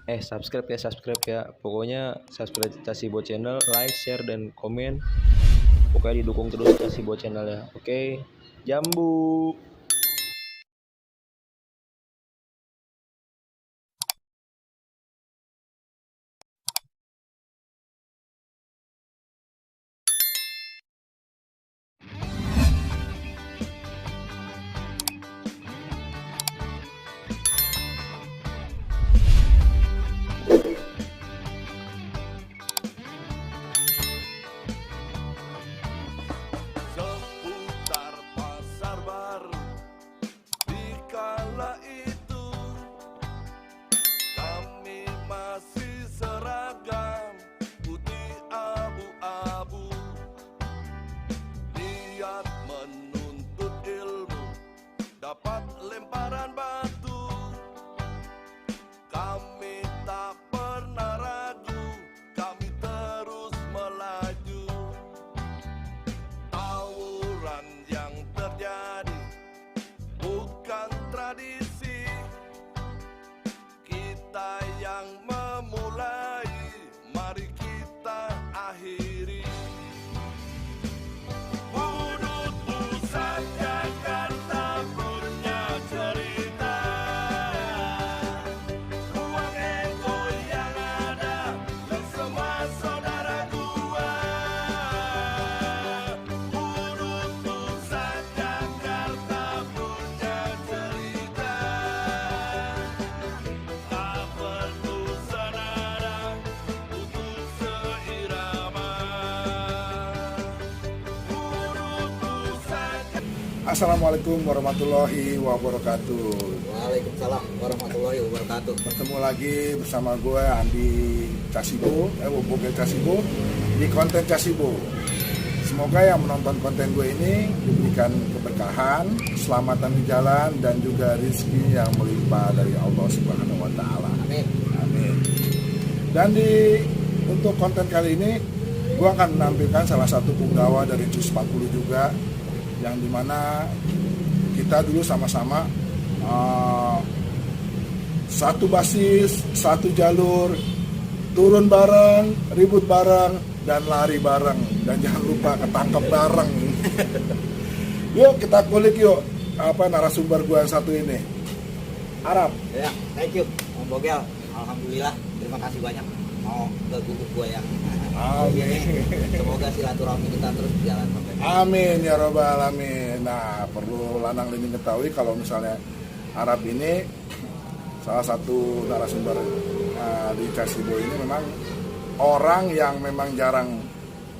Subscribe ya. Pokoknya subscribe Casibo channel, like, share dan komen. Pokoknya didukung terus Casibo channel ya. Oke. Jambu. Seputar pasar baru di kala itu kami masih seragam putih abu-abu, niat menuntut ilmu dapat lemparan batu. Kami tak pernah ragu, kami terus melaju. Tawuran yang terjadi bukan tradisi, kita yang memulai, mari kita akhiri. Budut pusat Jakarta punya cerita, ruang ego yang ada dan semua saudara gua. Budut pusat Jakarta punya cerita, tak perlu senada untuk seirama. Budut pusat. Assalamualaikum warahmatullahi wabarakatuh. Waalaikumsalam warahmatullahi wabarakatuh. Bertemu lagi bersama gue Andi Casibo, Bogel Casibo di konten Casibo. Semoga yang menonton konten gue ini diberikan keberkahan, keselamatan di jalan dan juga rezeki yang melimpah dari Allah Subhanahu wa taala. Amin. Amin. Dan untuk konten kali ini gue akan menampilkan salah satu punggawa dari Juz 40 juga, yang dimana kita dulu sama-sama satu basis, satu jalur, turun bareng, ribut bareng, dan lari bareng, dan jangan lupa ketangkep bareng. Yuk kita kulik yuk narasumber gue yang satu ini, Arab. Ya, thank you Om Bogel. Alhamdulillah, terima kasih banyak mau ke guguk gue yang Amin. semoga silaturahmi kita terus berjalan. Amin ya robbal alamin. Nah, perlu lanang ini ketahui kalau misalnya Arab ini salah satu narasumber di Casibo ini memang orang yang memang jarang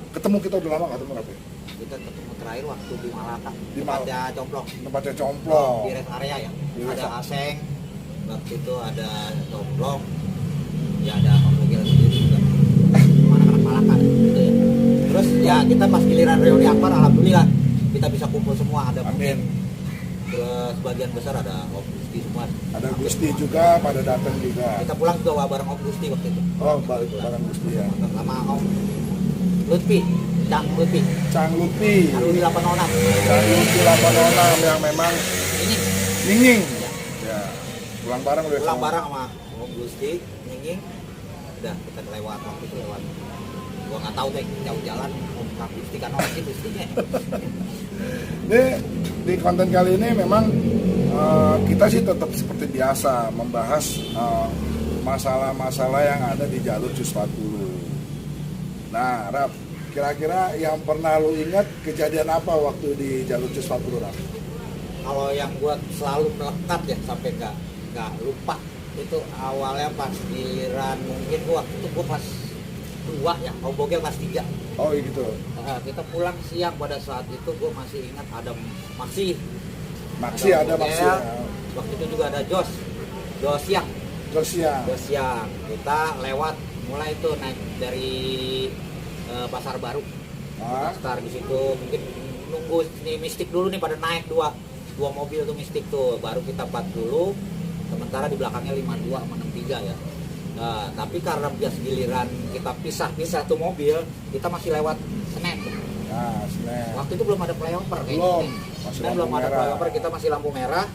ketemu. Kita udah lama gak ketemu, Arab ya? Kita ketemu terakhir waktu di Malaka, Di tempatnya Complong. Tempatnya Complong. Di rest area ya. Di rest Ada area. Aseng, waktu itu ada Complong, ya ada Om Bogel sendiri juga. Anak-anak Malaka gitu ya. Terus ya kita pas giliran reuni akbar, alhamdulillah kita bisa kumpul semua. Ada Amin. Terus sebagian besar ada Om Gusti semua. Ada Gusti juga pada datang juga. Kita pulang juga bareng Om Gusti waktu itu. Oh, balik bareng Gusti ya. Sama Om Lutfi, Cang Lutfi, Cang Lupi. Alumni 806. Cang Lupi 806 yang memang Ini ninging. ya, Ya. Pulang bareng udah pulang sama. bareng sama Om Gusti, Ninging. Udah kita lewat waktu itu lewat. Gua nggak tahu deh jauh jalan Om Kang Gusti kan orang itu Gustinya. Ini di konten kali ini memang kita sih tetap seperti biasa membahas masalah-masalah yang ada di jalur Juz 40. Nah, Rap, kira-kira yang pernah lu ingat kejadian apa waktu di jalur Juz 40, Rap? Kalau yang gua selalu melekat ya sampai nggak lupa itu awalnya pas giliran mungkin gua waktu itu gua pas 2 ya, Om Bogel pas 3. Oh gitu. Kita pulang siang pada saat itu gue masih ingat ada Maksi Ada Bogel. Maksi ya. Waktu itu juga ada Jos siang Terus ya. kita lewat mulai itu naik dari Pasar Baru. Ah. Kita start di situ mungkin nunggu nih Mistik dulu nih pada naik dua mobil tuh Mistik tuh, baru kita 4 dulu, sementara di belakangnya 52 sama 63 ya. Nah, tapi karena bias giliran kita pisah tuh mobil, kita masih lewat Senen. Nah, Senen. Waktu itu belum ada flyover kayaknya. Belum. nih. Masih Dan belum lampu ada merah. flyover, kita masih lampu merah.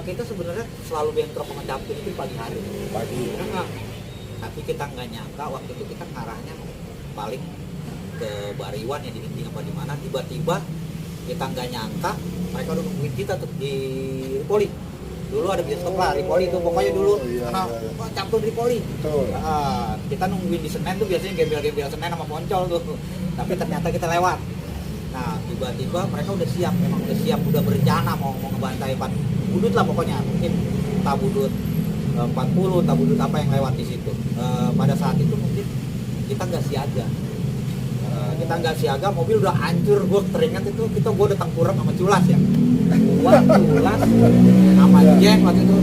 Kita sebenarnya selalu bentrok sama Captun itu pagi hari. Pagi. Nah, tapi kita nggak nyangka waktu itu kita ngarahnya paling ke Bariwan ya, di Ginting apa di mana, tiba-tiba kita nggak nyangka mereka udah nungguin kita tuh di Ripoli. Dulu ada bioskop lah Ripoli tuh pokoknya dulu. Karena Captun Ripoli. Betul. Kita nungguin di Senen tuh biasanya gembel-gembel Senen sama Poncol tuh. Tapi ternyata kita lewat. Nah, tiba-tiba mereka udah siap, memang udah siap, udah berencana mau ngebantai 4 budut lah pokoknya. Mungkin entah budut 40, entah budut apa yang lewat di situ. Pada saat itu mungkin kita nggak siaga. Mobil udah hancur. Gue teringat itu gue udah tengkurap sama Culas ya. Culas sama Jeng waktu itu.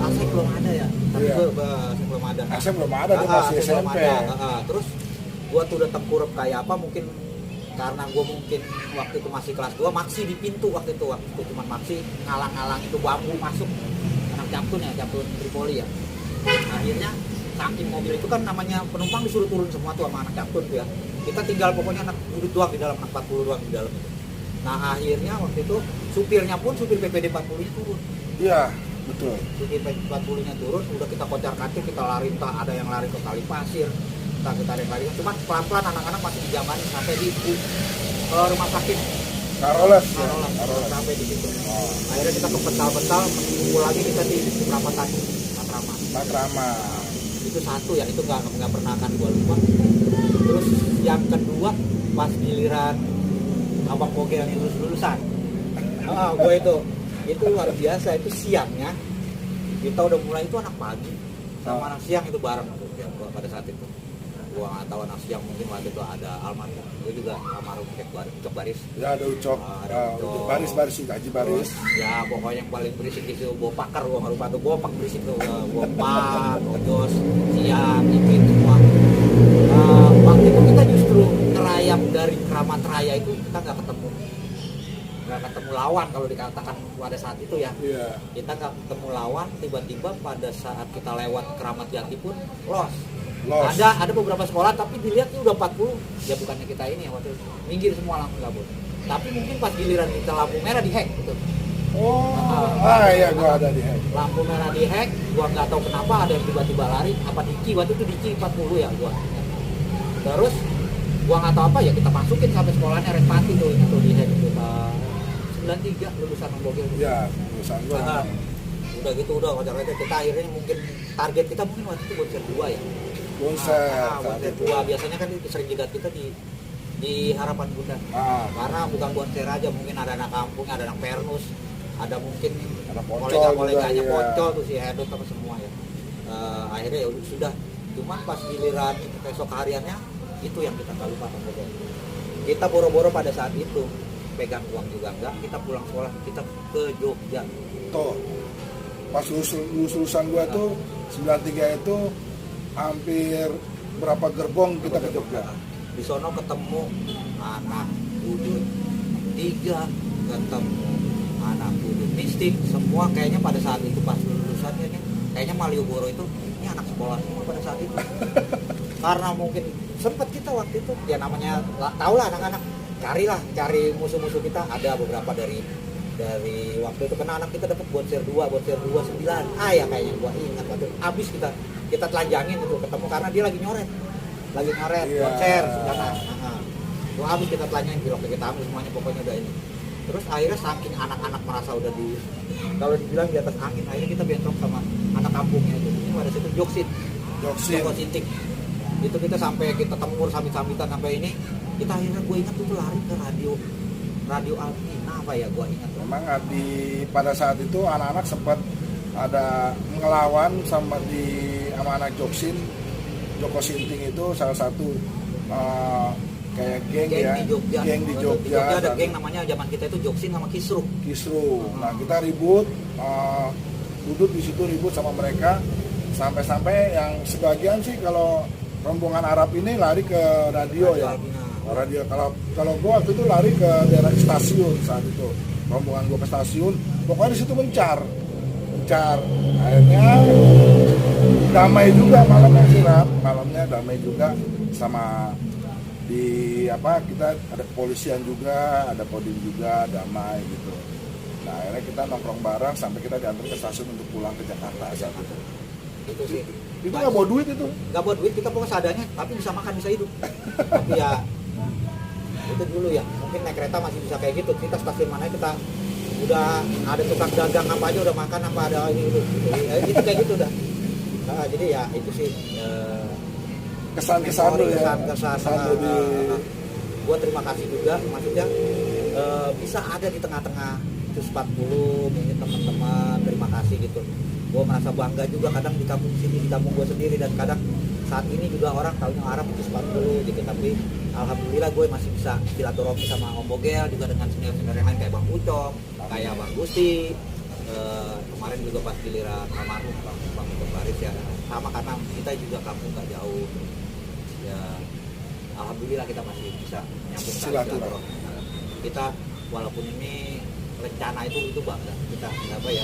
AC belum ada ya. Tapi Iya. AC belum ada. AC belum ada, dia masih AC belum SMP. ada. Terus gue tuh udah tengkurap kayak apa, mungkin karena gue mungkin waktu itu masih kelas 2, maksi di pintu waktu itu cuma maksi ngalang-ngalang itu bambu masuk anak Captun ya, Captun Tripoli ya. Akhirnya saking mobil itu kan namanya penumpang disuruh turun semua tuh sama anak Captun tuh ya. Kita tinggal pokoknya anak budut doang di dalam, anak 40 doang di dalam. Nah akhirnya waktu itu supirnya pun supir PPD 40 nya turun. Iya, betul. Supir 40 nya turun, udah kita kocar-kacir, kita lari, entah ada yang lari ke tali pasir, entah kita ada yang lari. Cuman pelan-pelan anak-anak masih dijamanin sampai di rumah sakit Karoles ya. Karoles, Karoles. sampai di situ. Akhirnya kita kepental-pental, kumpul lagi kita di perapatan Matraman. Makrama. Itu satu ya, itu nggak pernah akan gua lupa. Terus yang kedua pas giliran abang Bogel yang lulusan, gue itu luar biasa. Itu siangnya kita udah mulai, itu anak pagi sama anak siang itu bareng ya, gua pada saat itu. Gua nggak tahu anak siang, mungkin waktu itu ada almarhum, gue juga almarhum Cok Baris. Ya ada Ucok, Ucok Baris sih, Haji Baris. Ya pokoknya yang paling berisik itu Bopakar, gua nggak lupa tuh Bopak berisik tuh, Bopak, Ojos, Siang, Ipin semua. Waktu itu kita justru ngerayap dari Keramat Raya itu kita nggak ketemu lawan kalau dikatakan pada saat itu ya. Iya. Kita nggak ketemu lawan, tiba-tiba pada saat kita lewat Keramat Jati pun los. Ada beberapa sekolah tapi dilihat udah 40, ya bukannya kita ini ya waktu itu minggir semua langsung kabur. Tapi mungkin pas giliran kita lampu merah dihack gitu. Iya, gua ada di hack. Lampu merah dihack, gua nggak tahu kenapa ada yang tiba-tiba lari, apa Diki waktu itu Diki 40 ya gua. Terus gua nggak tahu apa ya, kita masukin sampai sekolahnya Respati tuh itu dihack itu 93 lulusan Bogel. Iya, lulusan gua. Udah gitu udah wajar-wajar kita akhirnya mungkin target kita mungkin waktu itu bonser 2 ya. Bonser 2 biasanya kan itu sering jegat kita di Harapan Bunda. Karena bukan bonser aja, mungkin ada anak kampung, ada anak Pernus, ada mungkin kolega-koleganya Poncol tuh si Hedot apa semua ya. Akhirnya ya sudah, cuman pas giliran besok hariannya itu yang kita nggak lupa. Kita boro-boro pada saat itu pegang uang juga enggak, kita pulang sekolah kita ke Jogja. Tuh, pas lulusan gua tuh 93 itu hampir berapa gerbong kita ke Jogja. Di sono ketemu anak budut 3, ketemu anak budut mistik, semua kayaknya pada saat itu pas lulusannya kayaknya Malioboro itu ini anak sekolah semua pada saat itu. Karena mungkin sempat kita waktu itu ya namanya tau lah anak-anak cari musuh-musuh kita, ada beberapa dari waktu itu kena anak kita dapat bonser 2 9 ya kayaknya gua ingat waktu habis kita telanjangin itu ketemu karena dia lagi nyoret bonser sana. Gua habis kita telanjangin, kita ambil semuanya pokoknya udah ini. Terus akhirnya saking anak-anak merasa udah kalau dibilang di atas angin, akhirnya kita bentrok sama anak kampungnya itu. Ini pada situ Joko Sintik. Itu kita sampai kita temur sambitan sampai ini. Kita akhirnya gue ingat itu lari ke radio Alpina apa ya, gue ingat. Memang pada saat itu anak-anak sempat ada ngelawan sama anak Joko Sinting itu salah satu kayak geng di Jogja. Geng di Jogja. Ada geng namanya zaman kita itu Joksin sama Kisru. Nah kita ribut, duduk di situ ribut sama mereka sampai yang sebagian sih kalau rombongan Arab ini lari ke radio ya. Radio kalau gua waktu itu lari ke daerah stasiun saat itu. Rombongan gua ke stasiun, pokoknya di situ mencar. Akhirnya damai juga malamnya damai juga sama kita ada kepolisian juga, ada Kodim juga, damai gitu. Nah akhirnya kita nongkrong bareng sampai kita diantar ke stasiun untuk pulang ke Jakarta saat itu. Itu sih. Itu nggak bawa duit itu? Nggak buat duit, kita pokoknya seadanya, tapi bisa makan, bisa hidup. Tapi ya itu dulu ya, mungkin naik kereta masih bisa kayak gitu. Kita stasiun mana kita udah ada tukang dagang apa aja udah makan apa ada ini itu. Ya, gitu kayak gitu udah. Nah, jadi ya itu sih Kesan-kesan lu ya? kesan Jadi... Gua terima kasih juga, maksudnya bisa ada di tengah-tengah Cus 40, mungkin teman-teman terima kasih gitu. Gue merasa bangga juga kadang di kampung sini, di kampung gue sendiri, dan kadang saat ini juga orang tahunya Arab Cus 40 gitu. Tapi alhamdulillah gue masih bisa silaturahmi sama Om Bogel, juga dengan senior-senior yang lain kayak Bang Ucom, kayak Bang Gusti. Kemarin juga pas giliran almarhum Bang Faris ya, sama karena kita juga kampung gak jauh ya. Alhamdulillah kita masih bisa nyambung silaturahmi. Kita walaupun ini rencana itu bangga kita, apa ya,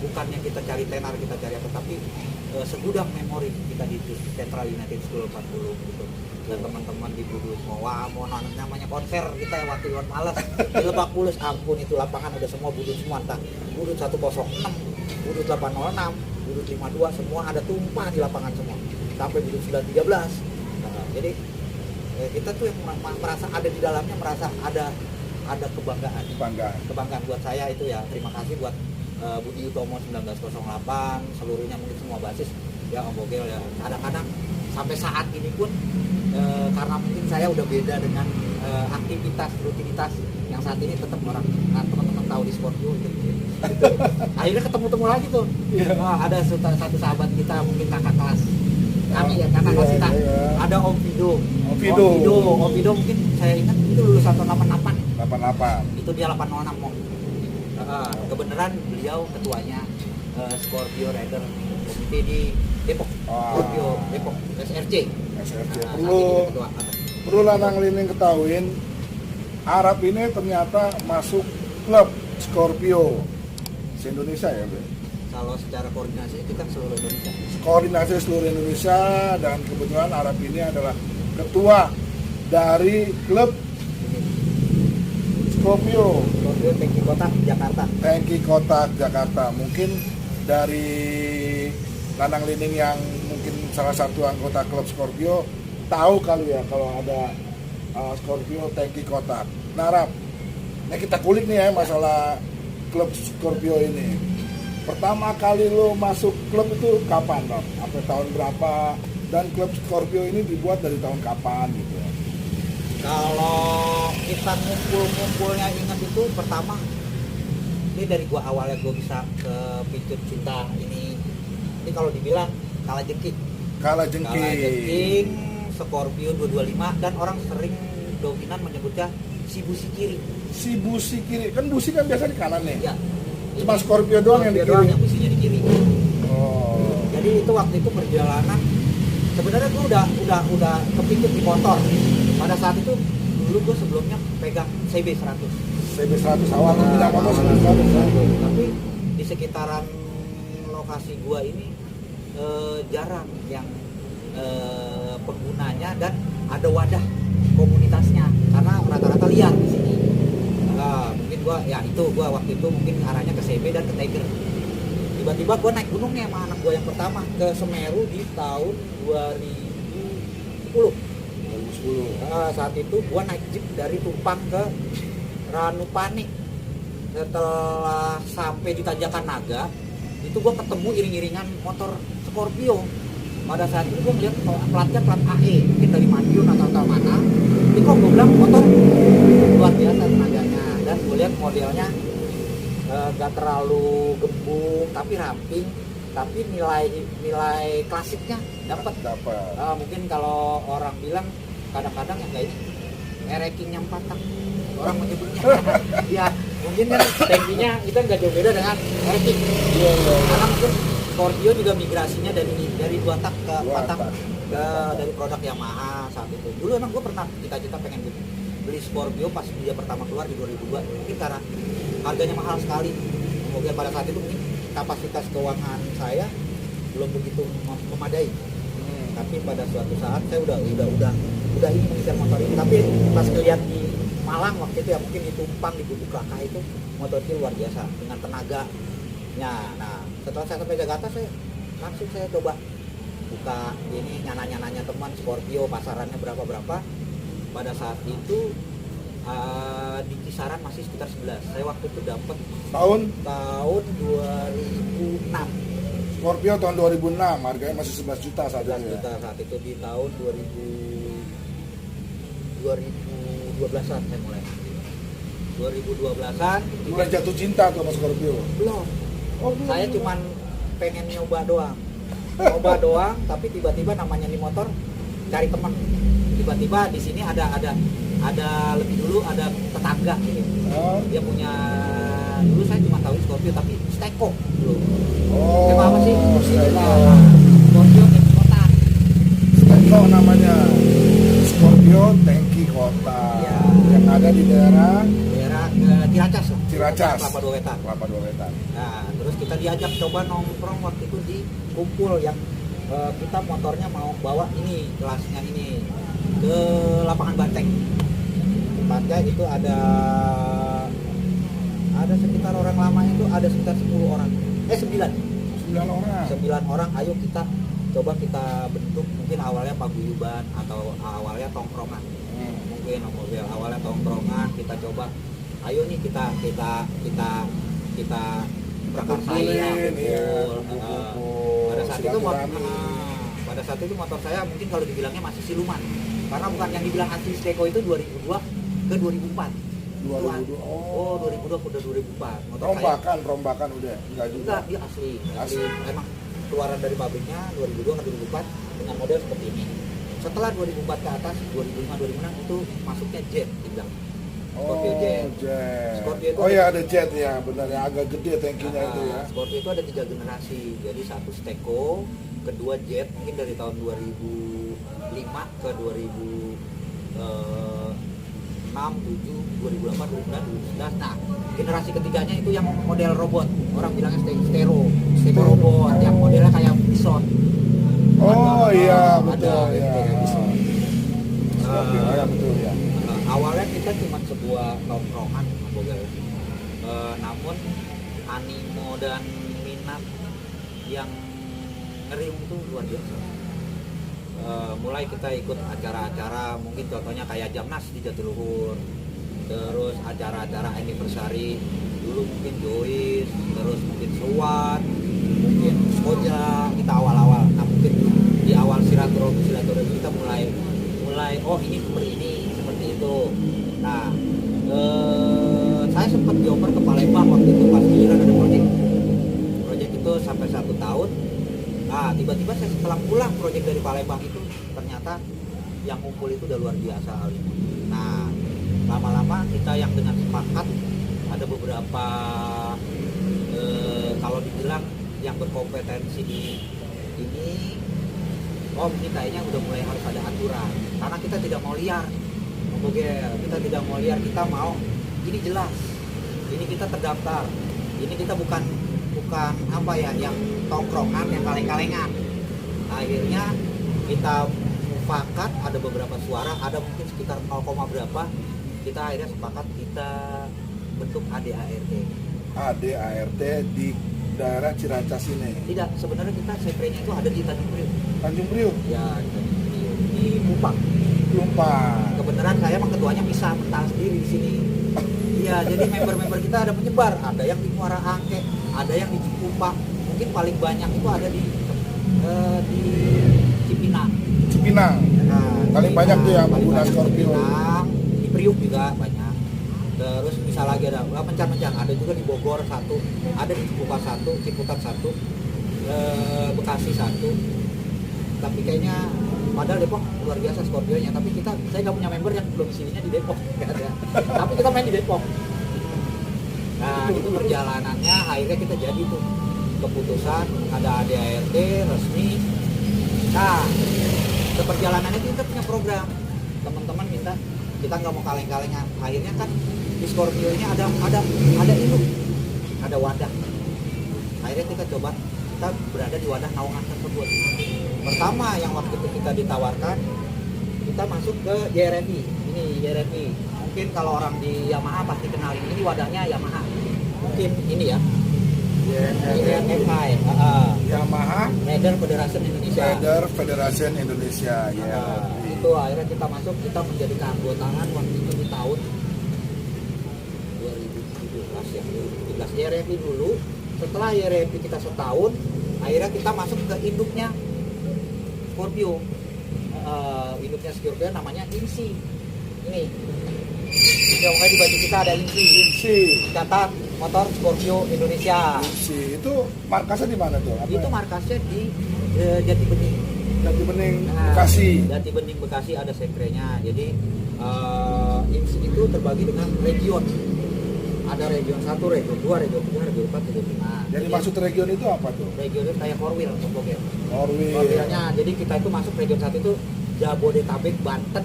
bukannya kita cari tenar, kita cari apa, tapi segudang memori kita di Central United School 40 gitu. Dan teman-teman di Budut mau namanya konser kita ya waktu Iwan Males di Lebak Bulus, ampun itu lapangan udah semua Budut semua, entah Budut 106, Budut 806, Budut 52 semua ada tumpah di lapangan semua sampai Budut 913. Jadi kita tuh yang merasa ada di dalamnya, merasa ada kebanggaan buat saya itu ya. Terima kasih buat Budi Utomo 1908, seluruhnya mungkin semua basis ya, Om Bogel ya. Kadang-kadang sampai saat ini pun karena mungkin saya udah beda dengan rutinitas yang saat ini tetap teman-teman tahu di Scorpio gitu. Akhirnya ketemu lagi tuh. Ada satu sahabat kita, mungkin kakak kelas kami ya, kakak kelas kita. Ada Om Fido mungkin saya ingat itu lulusan tahun 88. Itu dia 806 mau. Kebenaran beliau ketuanya Scorpio Rider Komite di Depok. Scorpio Depok SRC. Perlu Lanang Lining ketahuin, Arab ini ternyata masuk klub Scorpio se-Indonesia ya, Bro? Kalau secara koordinasi itu kan seluruh Indonesia. Koordinasi seluruh Indonesia, dan kebetulan Arab ini adalah ketua dari klub Scorpio Tanki Kotak Jakarta. Tanki Kotak Jakarta. Mungkin dari Lanang Lining yang mungkin salah satu anggota klub Scorpio tahu kali ya kalau ada Scorpio Tanki Kotak. Nah, Rap, nah kita kulik nih ya masalah klub Scorpio ini. Pertama kali lo masuk klub itu kapan, Rob? Apa tahun berapa? Dan klub Scorpio ini dibuat dari tahun kapan gitu? Kalau kita ngumpulnya ingat itu pertama, ini dari gua awalnya gua bisa ke Picut Cinta ini kalau dibilang kalah jengking Scorpio 225, dan orang sering dominan menyebutnya si busi kiri. Kan busi kan biasa di kanan nih. Ya. Cuma Scorpio doang yang di kiri. Yang businya di kiri. Jadi itu waktu itu perjalanan sebenarnya gue udah kepikir di motor. Pada saat itu dulu gue sebelumnya pegang CB100 awal tidak motor 100. Tapi di sekitaran lokasi gue ini jarang yang penggunanya dan ada wadah komunitasnya karena rata-rata liar di sini. Mungkin gua waktu itu mungkin arahnya ke CB dan ke Tiger. Tiba-tiba gua naik gunungnya sama anak gua yang pertama ke Semeru di tahun 2010. Saat itu gua naik jeep dari Tumpang ke Ranupani. Setelah sampai di Tanjakan Naga, itu gua ketemu iring-iringan motor Scorpio. Pada saat itu gue ngeliat platnya plat AE, mungkin dari Madiun atau mana. Ini kok gue bilang motor luar biasa tenaganya, dan gue lihat modelnya gak terlalu gembung tapi ramping, tapi nilai klasiknya dapat. Mungkin kalau orang bilang kadang-kadang yang kayak ini ereking yang patah orang menyebutnya. Ya mungkin kan tankinya itu nggak jauh beda dengan ereking. Karena mungkin Scorpio juga migrasinya dari 2 tak ke 4 tak dari produk Yamaha saat itu. Dulu emang gue pernah cita-cita pengen beli Scorpio pas dia pertama keluar di 2002. Mungkin karena harganya mahal sekali. Kemudian pada saat itu mungkin kapasitas keuangan saya belum begitu memadai. Tapi pada suatu saat saya udah ini mengejar motor ini. Tapi pas ngeliat di Malang waktu itu ya, mungkin di Tumpang, di Gubuk Laka itu motor itu luar biasa dengan tenaganya. Nah setelah saya sampai Jakarta, saya langsung saya coba buka ini, nanya teman Scorpio pasarannya berapa. Pada saat itu di kisaran masih sekitar 11. Saya waktu itu dapat Tahun 2006. Scorpio tahun 2006, harganya masih 11 juta saat 11 itu ya. juta saat itu. Di tahun 2012-an saya mulai. 2012-an Mulai jatuh cinta tuh sama Scorpio. belum. Oh, belum. Saya cuman pengen nyoba doang. Tapi tiba-tiba namanya di motor cari teman. Tiba-tiba di sini ada lebih dulu ada tetangga gitu. Oh. Dia punya, dulu saya cuma tahu Scorpio tapi Steko dulu. Oh, Apa sih? Steko. Nah, Scorpio di kota. Steko namanya. Scorpio Tangki Kota. Ya. Yang ada di daerah Ciracas lah. Ciracas. Kelapa Dua Wetan. Kelapa Dua Wetan. Nah, terus kita diajak coba nongkrong waktu itu di kumpul yang kita motornya mau bawa ini, kelasnya ini ke lapangan Banteng. Tempatnya itu ada sekitar orang lama itu ada sekitar 10 orang. 9. 9 orang. 9 orang, ayo kita coba kita bentuk, mungkin awalnya paguyuban atau awalnya tongkrongan. Mungkin mobil awalnya tongkrongan, kita coba ayo nih kita prakarsai ya, kumpul. pada saat itu motor saya mungkin kalau dibilangnya masih siluman, karena bukan yang dibilang asli Steko itu 2002 ke 2004. 2002. Oh, 2002 udah 2004. Motor saya Rombakan udah enggak juga. enggak, dia asli. Emang keluaran dari pabriknya 2002 ke 2004 dengan model seperti ini. Setelah 2004 ke atas, 2005 2006 itu masuknya jet dibilang. Scorpio Jet. Scorpio itu Ya ada jet ya, benar ya, agak gede tankinya itu ya. Scorpio itu ada 3 generasi. Jadi satu Steko, kedua Jet mungkin dari tahun 2005 ke 2006, 7, 2008, 2009, 2011. Nah, generasi ketiganya itu yang model robot. Orang bilangnya Steko robot, yang modelnya kayak Bison. Oh iya, ada betul ya. kayak Bison. Scorpio ya, betul ya. Awalnya kita cuma sebuah tongkrongan, namun animo dan minat yang ngering itu luar biasa. Mulai kita ikut acara-acara, mungkin contohnya kayak Jamnas di Jatiluhur, terus acara-acara anniversary dulu mungkin Joyce, terus mungkin Sewat, mungkin Koja kita awal-awal. Nah mungkin di awal silaturahmi kita mulai oh ini seperti itu. Nah saya sempat dioper ke Palembang waktu itu pas giliran ada proyek itu sampai 1 tahun. Nah tiba-tiba saya setelah pulang proyek dari Palembang itu ternyata yang kumpul itu udah luar biasa Ali. Nah lama-lama kita yang dengan sepakat ada beberapa kalau dibilang yang berkompetensi di ini, oh mungkin kayaknya udah mulai harus ada aturan karena kita tidak mau liar. Kita tidak mau liar, kita mau ini jelas, ini kita terdaftar, ini kita bukan apa ya yang tongkrongan, yang kaleng-kalengan. Akhirnya kita mufakat, ada beberapa suara, ada mungkin sekitar 0, berapa, kita akhirnya sepakat kita bentuk ADART. ADART di daerah Ciracas ini. Tidak, sebenarnya kita seprenya itu ada di Tanjung Priok. Tanjung Priok? Ya, di Tanjung Priok, di Kupang. Kebenaran saya emang ketuanya bisa mental sendiri di sini. Iya, jadi member-member kita ada menyebar, ada yang di Muara Angke, ada yang di Cikupa, mungkin paling banyak itu ada di Cipinang. Nah, Paling banyak tuh yang pengguna Scorpio. Di Priuk juga banyak. Terus bisa lagi ada mencan-mencan, ada juga di Bogor 1, ada di Cikupa 1, Ciputat 1, Bekasi 1. Tapi kayaknya padahal Depok luar biasa Scorpio-nya, tapi saya nggak punya member yang domisilinya di Depok, nggak ada. Tapi kita main di Depok. Nah itu perjalanannya akhirnya kita jadi tuh keputusan ada ADART resmi. Nah perjalanannya kita punya program, teman-teman minta kita nggak mau kaleng-kalengan. Akhirnya kan di Scorpio ini ada itu, ada wadah. Akhirnya kita coba, kita berada di wadah naungan tersebut. Pertama yang waktu itu kita ditawarkan, kita masuk ke JRMI. Ini JRMI mungkin kalau orang di Yamaha pasti kenalin ini wadahnya Yamaha. Mungkin ini ya. YFI. Yamaha Rider Federation Indonesia. Rider Federation Indonesia. Ya. Itu akhirnya kita masuk, kita menjadi keanggotaan waktu itu di tahun 2017 ya, 2017 YRFI dulu. Setelah YRFI kita setahun, akhirnya kita masuk ke induknya Scorpio. Induknya Scorpio namanya INSI. Ini pokoknya di baju kita ada INSI. Kata motor Scorpio Indonesia. INSI itu markasnya di mana tuh? Apa Itu ya? markasnya di Jati Bening. Jati Bening, Nah, Bekasi. Jati Bening Bekasi ada sekrenya. Jadi INSI itu terbagi dengan region. Ada region 1, region 2, region 3, region 4, region 5. Jadi maksud region itu apa tuh? region itu kayak four wheel untuk Bogor. Orwil. Four-wheelnya, jadi kita itu masuk region 1 itu Jabodetabek, Banten.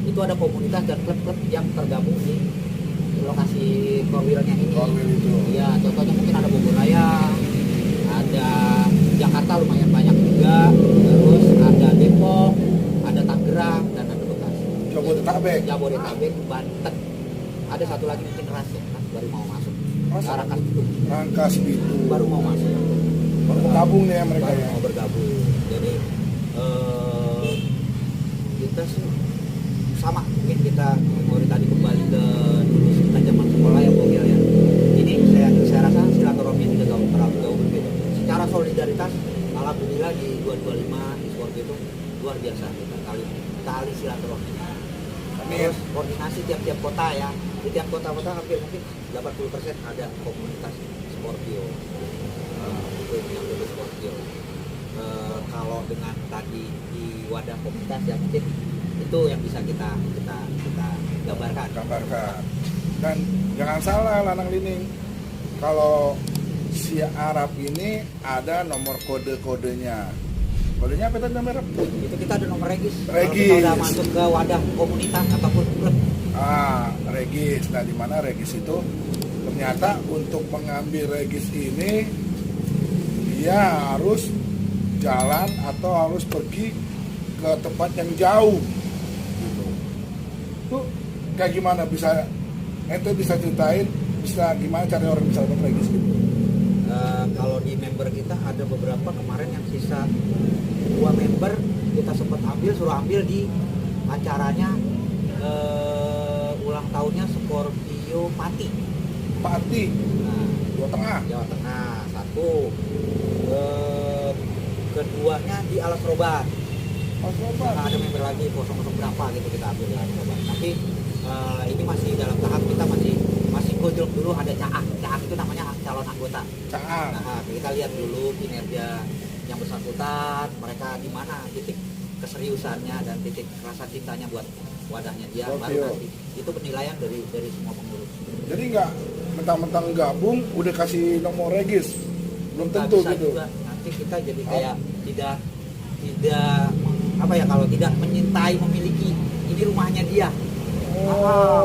Itu ada komunitas dan klub-klub yang tergabung di lokasi four wheelnya ini. Orwil itu. Iya, contohnya mungkin ada Bogor Raya, ada Jakarta lumayan banyak juga, terus ada Depok, ada Tangerang, dan ada Bekasi. Jabodetabek. Jabodetabek, Banten. Ada satu lagi mungkin Ras ya, Ras baru mau masuk. Ras? Rangkas itu Rangkas Bitung. baru mau masuk. Baru bergabung nih ya mereka Baru ya. mau bergabung. Jadi kita sih sama, mungkin kita memori tadi kembali ke dulu kita zaman sekolah ya Bogil ya. Ini saya rasa silaturahmi tidak terlalu jauh berbeda. Secara solidaritas alhamdulillah di 225 di Scorpio itu luar biasa kita tali silaturahminya. Terus koordinasi tiap-tiap kota ya, di tiap kota-kota hampir mungkin 80% ada komunitas Scorpio. Itu yang dari Scorpio. Kalau dengan tadi di wadah komunitas ya mungkin itu yang bisa kita gambarkan. Dan jangan salah Lanang Lining, kalau si Arab ini ada nomor kode-kodenya. Kodenya apa tadi namanya? Itu kita ada nomor regis. Kalau Regis. kita udah masuk ke wadah komunitas ataupun klub. Regis. Nah, di mana regis itu ternyata untuk mengambil regis ini dia harus jalan atau harus pergi ke tempat yang jauh. Gitu. Tuh kayak gimana bisa ente bisa ceritain bisa gimana cara orang bisa dapat regis gitu? Kalau di member kita ada beberapa kemarin yang sisa 2 member kita sempat suruh ambil di acaranya ulang tahunnya Scorpio Pati. Nah, Jawa Tengah. Jawa Tengah satu. Keduanya di Alas Roban. Nah, ada member lagi kosong berapa gitu kita ambil di Alas Roban. Tapi ini masih dalam tahap kita masih gojlok dulu, ada Caak itu namanya calon anggota. Nah, kita lihat dulu kinerja yang bersangkutan, mereka di mana titik keseriusannya dan titik rasa cintanya buat wadahnya dia, baru nanti itu penilaian dari semua pengurus. Jadi nggak mentang-mentang gabung udah kasih nomor regis, belum Nggak tentu bisa gitu. juga. Nanti kita jadi kayak tidak apa ya, kalau tidak menyintai, memiliki ini rumahnya dia.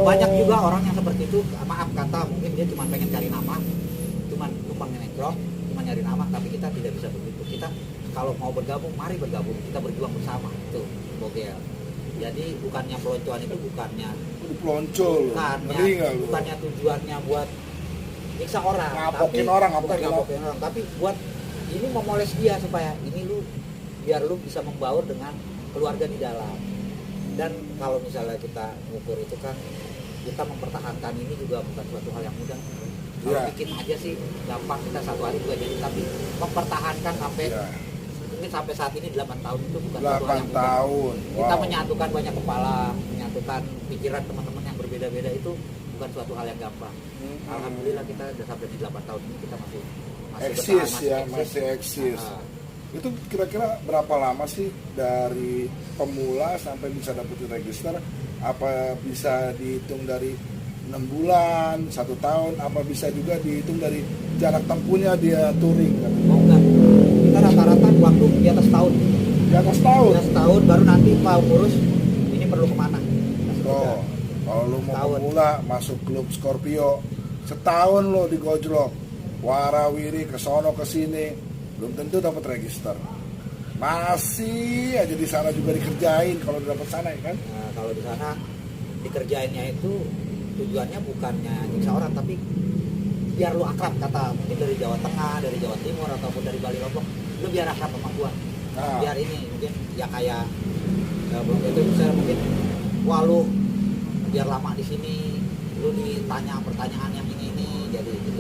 Banyak juga orang yang seperti itu, maaf kata mungkin dia cuma pengen cari nama, cuma numpang nongkrong, cuma nyari nama, tapi kita tidak bisa begitu. Kita kalau mau bergabung, mari bergabung, kita berjuang bersama itu Bogel. Jadi bukannya peloncoan itu bukannya tujuannya buat nyiksa orang, ngapokin orang, tapi buat ini memoles dia supaya ini biar lu bisa membaur dengan keluarga di dalam. Dan kalau misalnya kita mengukur itu kan, kita mempertahankan ini juga bukan suatu hal yang mudah. Kalau bikin aja sih gampang, kita satu hari juga jadi, tapi mempertahankan sampai mungkin sampai saat ini 8 tahun itu bukan suatu hal yang mudah. Kita menyatukan banyak kepala, menyatukan pikiran teman-teman yang berbeda-beda itu bukan suatu hal yang gampang. Alhamdulillah kita sudah sampai di 8 tahun ini kita masih eksis. Itu kira-kira berapa lama sih dari pemula sampai bisa dapetin register? Apa bisa dihitung dari 6 bulan, 1 tahun? Apa bisa juga dihitung dari jarak tempuhnya dia touring? Enggak. Kita rata-rata waktu di atas tahun. Di atas tahun? Di atas tahun, baru nanti Pak urus ini perlu kemana. Kalau lu mau pemula masuk klub Scorpio, setahun lo digojlok, warawiri kesono kesini, belum tentu dapat register. Masih aja di sana juga dikerjain kalau dapat sana ya kan? Nah, kalau di sana dikerjainnya itu tujuannya bukannya nyiksa orang, tapi biar lu akrab, kata mungkin dari Jawa Tengah, dari Jawa Timur ataupun dari Bali Lombok, lu biar akrab sama gua. Nah, Biar ini mungkin ya kayak belum itu bisa mungkin wah lu biar lama di sini, lu ditanya pertanyaan yang ini jadi gitu.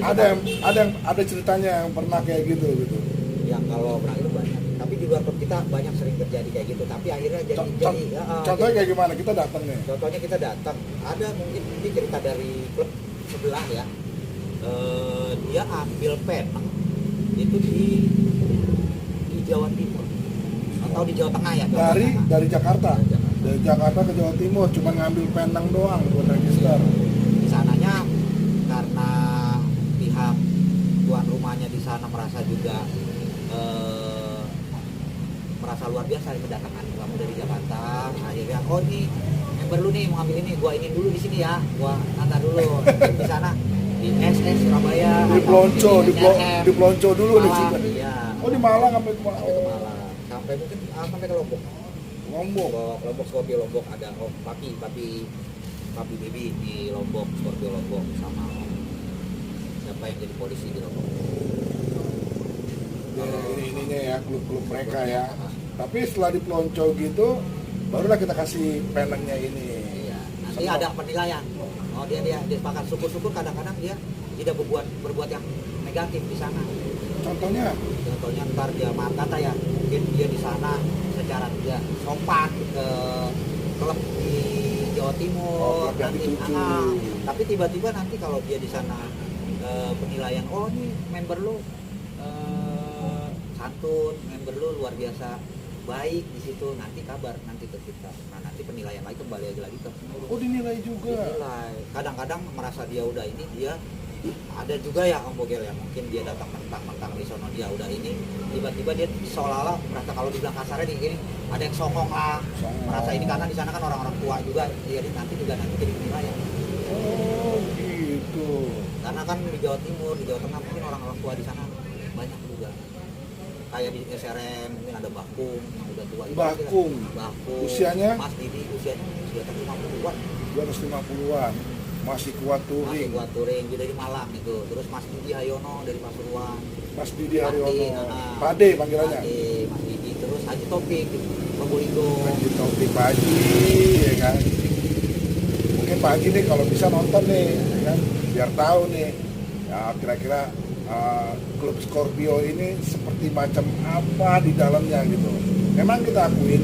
ada ceritanya yang pernah kayak gitu. Yang kalau pernah itu banyak, tapi di luar klub kita banyak sering terjadi kayak gitu, tapi akhirnya Contohnya kayak gimana? Kita datang nih. contohnya kita datang, ada mungkin ini cerita dari klub sebelah ya. Dia ambil penang itu di Jawa Timur atau di Jawa Tengah ya, Jawa Tengah. Dari Jakarta. Dari Jakarta. Dari Jakarta ke Jawa Timur cuma ngambil penang doang buat register. Di sananya karena pihak tuan rumahnya di sana merasa juga merasa luar biasa kedatangan kamu dari Jakarta, akhirnya oh ini member lu nih mau ambil ini, gua ini dulu di sini ya, gua antar dulu di sana di SS Surabaya Di Plonco, atau di Plonco dulu nih Malang, juga. iya. Oh di Malang sampai ke Sampai ke Malang, sampai mungkin sampai ke Lombok. Lombok. Lombok Scorpio Lombok ada Om Papi Baby di Lombok, Scorpio Lombok sama Om siapa yang jadi polisi di Lombok. Ininya ya klub-klub mereka ya. Tapi setelah di Plonco gitu, barulah kita kasih penangnya ini. Iya. Nanti ada penilaian. Oh dia sepakat. Syukur-syukur kadang-kadang dia tidak berbuat yang negatif di sana. Contohnya Ntar dia maaf kata ya, mungkin dia di sana secara tidak sopan ke klub di Jawa Timur, klub yang nanti, dituju. tapi tiba-tiba nanti kalau dia di sana penilaian, oh ini member lu santun, member lu luar biasa baik di situ, nanti kabar nanti ke kita. Nah nanti penilaian lagi kembali lagi ke oh dinilai juga. dinilai. Kadang-kadang merasa dia udah ini, dia ada juga ya Om Bogel ya, mungkin dia datang mentang-mentang di sono dia udah ini, tiba-tiba dia seolah-olah merasa kalau dibilang kasarnya di gini ada yang songong lah, merasa ini karena di sana kan orang-orang tua juga, jadi nanti jadi penilaian. Oh gitu. Karena kan di Jawa Timur, di Jawa Tengah mungkin orang-orang tua di sana banyak juga. Kayak di SRM mungkin ada Bakung yang udah tua. Bakung. Usianya? Mas Didi usianya sudah 50-an. 250-an. Masih kuat touring. Masih kuat touring, dia dari Malang itu. Terus Mas Didi Hayono dari Pasuruan. Mas Didi Haryono. Nah, Pade panggilannya. Pade, Mas Didi. Terus Haji Topik Probolinggo. Haji Taufik Pak Haji, ya kan. Mungkin Pak Haji nih kalau bisa nonton nih, ya kan, biar tahu nih, ya kira-kira klub Scorpio ini seperti macam apa di dalamnya gitu. Memang kita akuin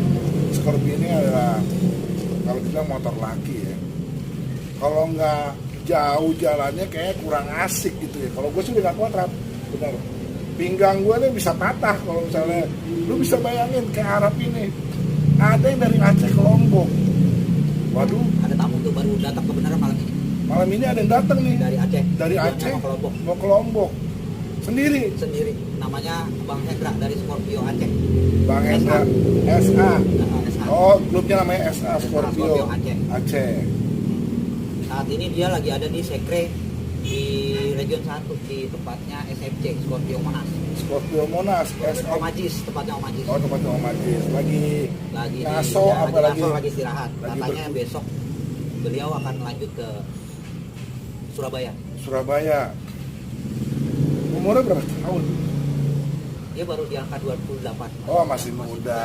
Scorpio ini adalah kalau kita motor laki ya. Kalau nggak jauh jalannya kayak kurang asik gitu ya. Kalau gue sih udah nggak kuat, Rap. Benar. Pinggang gue nih bisa patah kalau misalnya. Lu bisa bayangin kayak Arab ini. Ada yang dari Aceh ke Lombok. Waduh, Ada tamu tuh baru datang kebenaran malam ini malam ini ada yang datang nih dari Aceh. dari Tujuannya Aceh mau ke Lombok mau ke Lombok sendiri. Namanya Bang Hendra dari Scorpio Aceh. Bang Hendra SA. SH. Oh, klubnya namanya SA Scorpio Scorpio Aceh. Aceh. Saat ini dia lagi ada di Sekre di Region 1 di tempatnya SFC Scorpio Monas. Scorpio Monas SA. Om Ajis, tempatnya Om Ajis. Oh, tempatnya Om Ajis. Lagi ngaso ya, apa lagi? lagi istirahat. Lagi Katanya besok beliau akan lanjut ke Surabaya. Surabaya. Umurnya berapa tahun? Dia baru di angka 28. Oh, masih muda.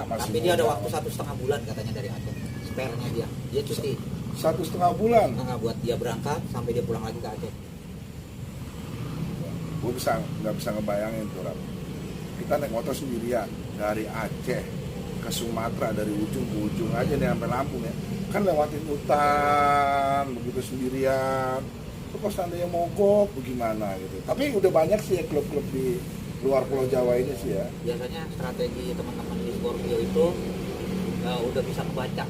Tapi dia ada waktu 1,5 bulan katanya dari Aceh. Spare-nya dia cuti. 1,5 bulan. Nah, buat dia berangkat sampai dia pulang lagi ke Aceh. Gue nggak bisa ngebayangin tuh, Rap. Kita naik motor sendirian dari Aceh ke Sumatera, dari ujung ke ujung aja nih sampai Lampung ya. Kan lewatin hutan begitu sendirian. Itu kalau seandainya mogok bagaimana gitu. Tapi udah banyak sih ya klub-klub di luar Pulau Jawa ini sih ya. Biasanya strategi teman-teman di Scorpio itu udah bisa membaca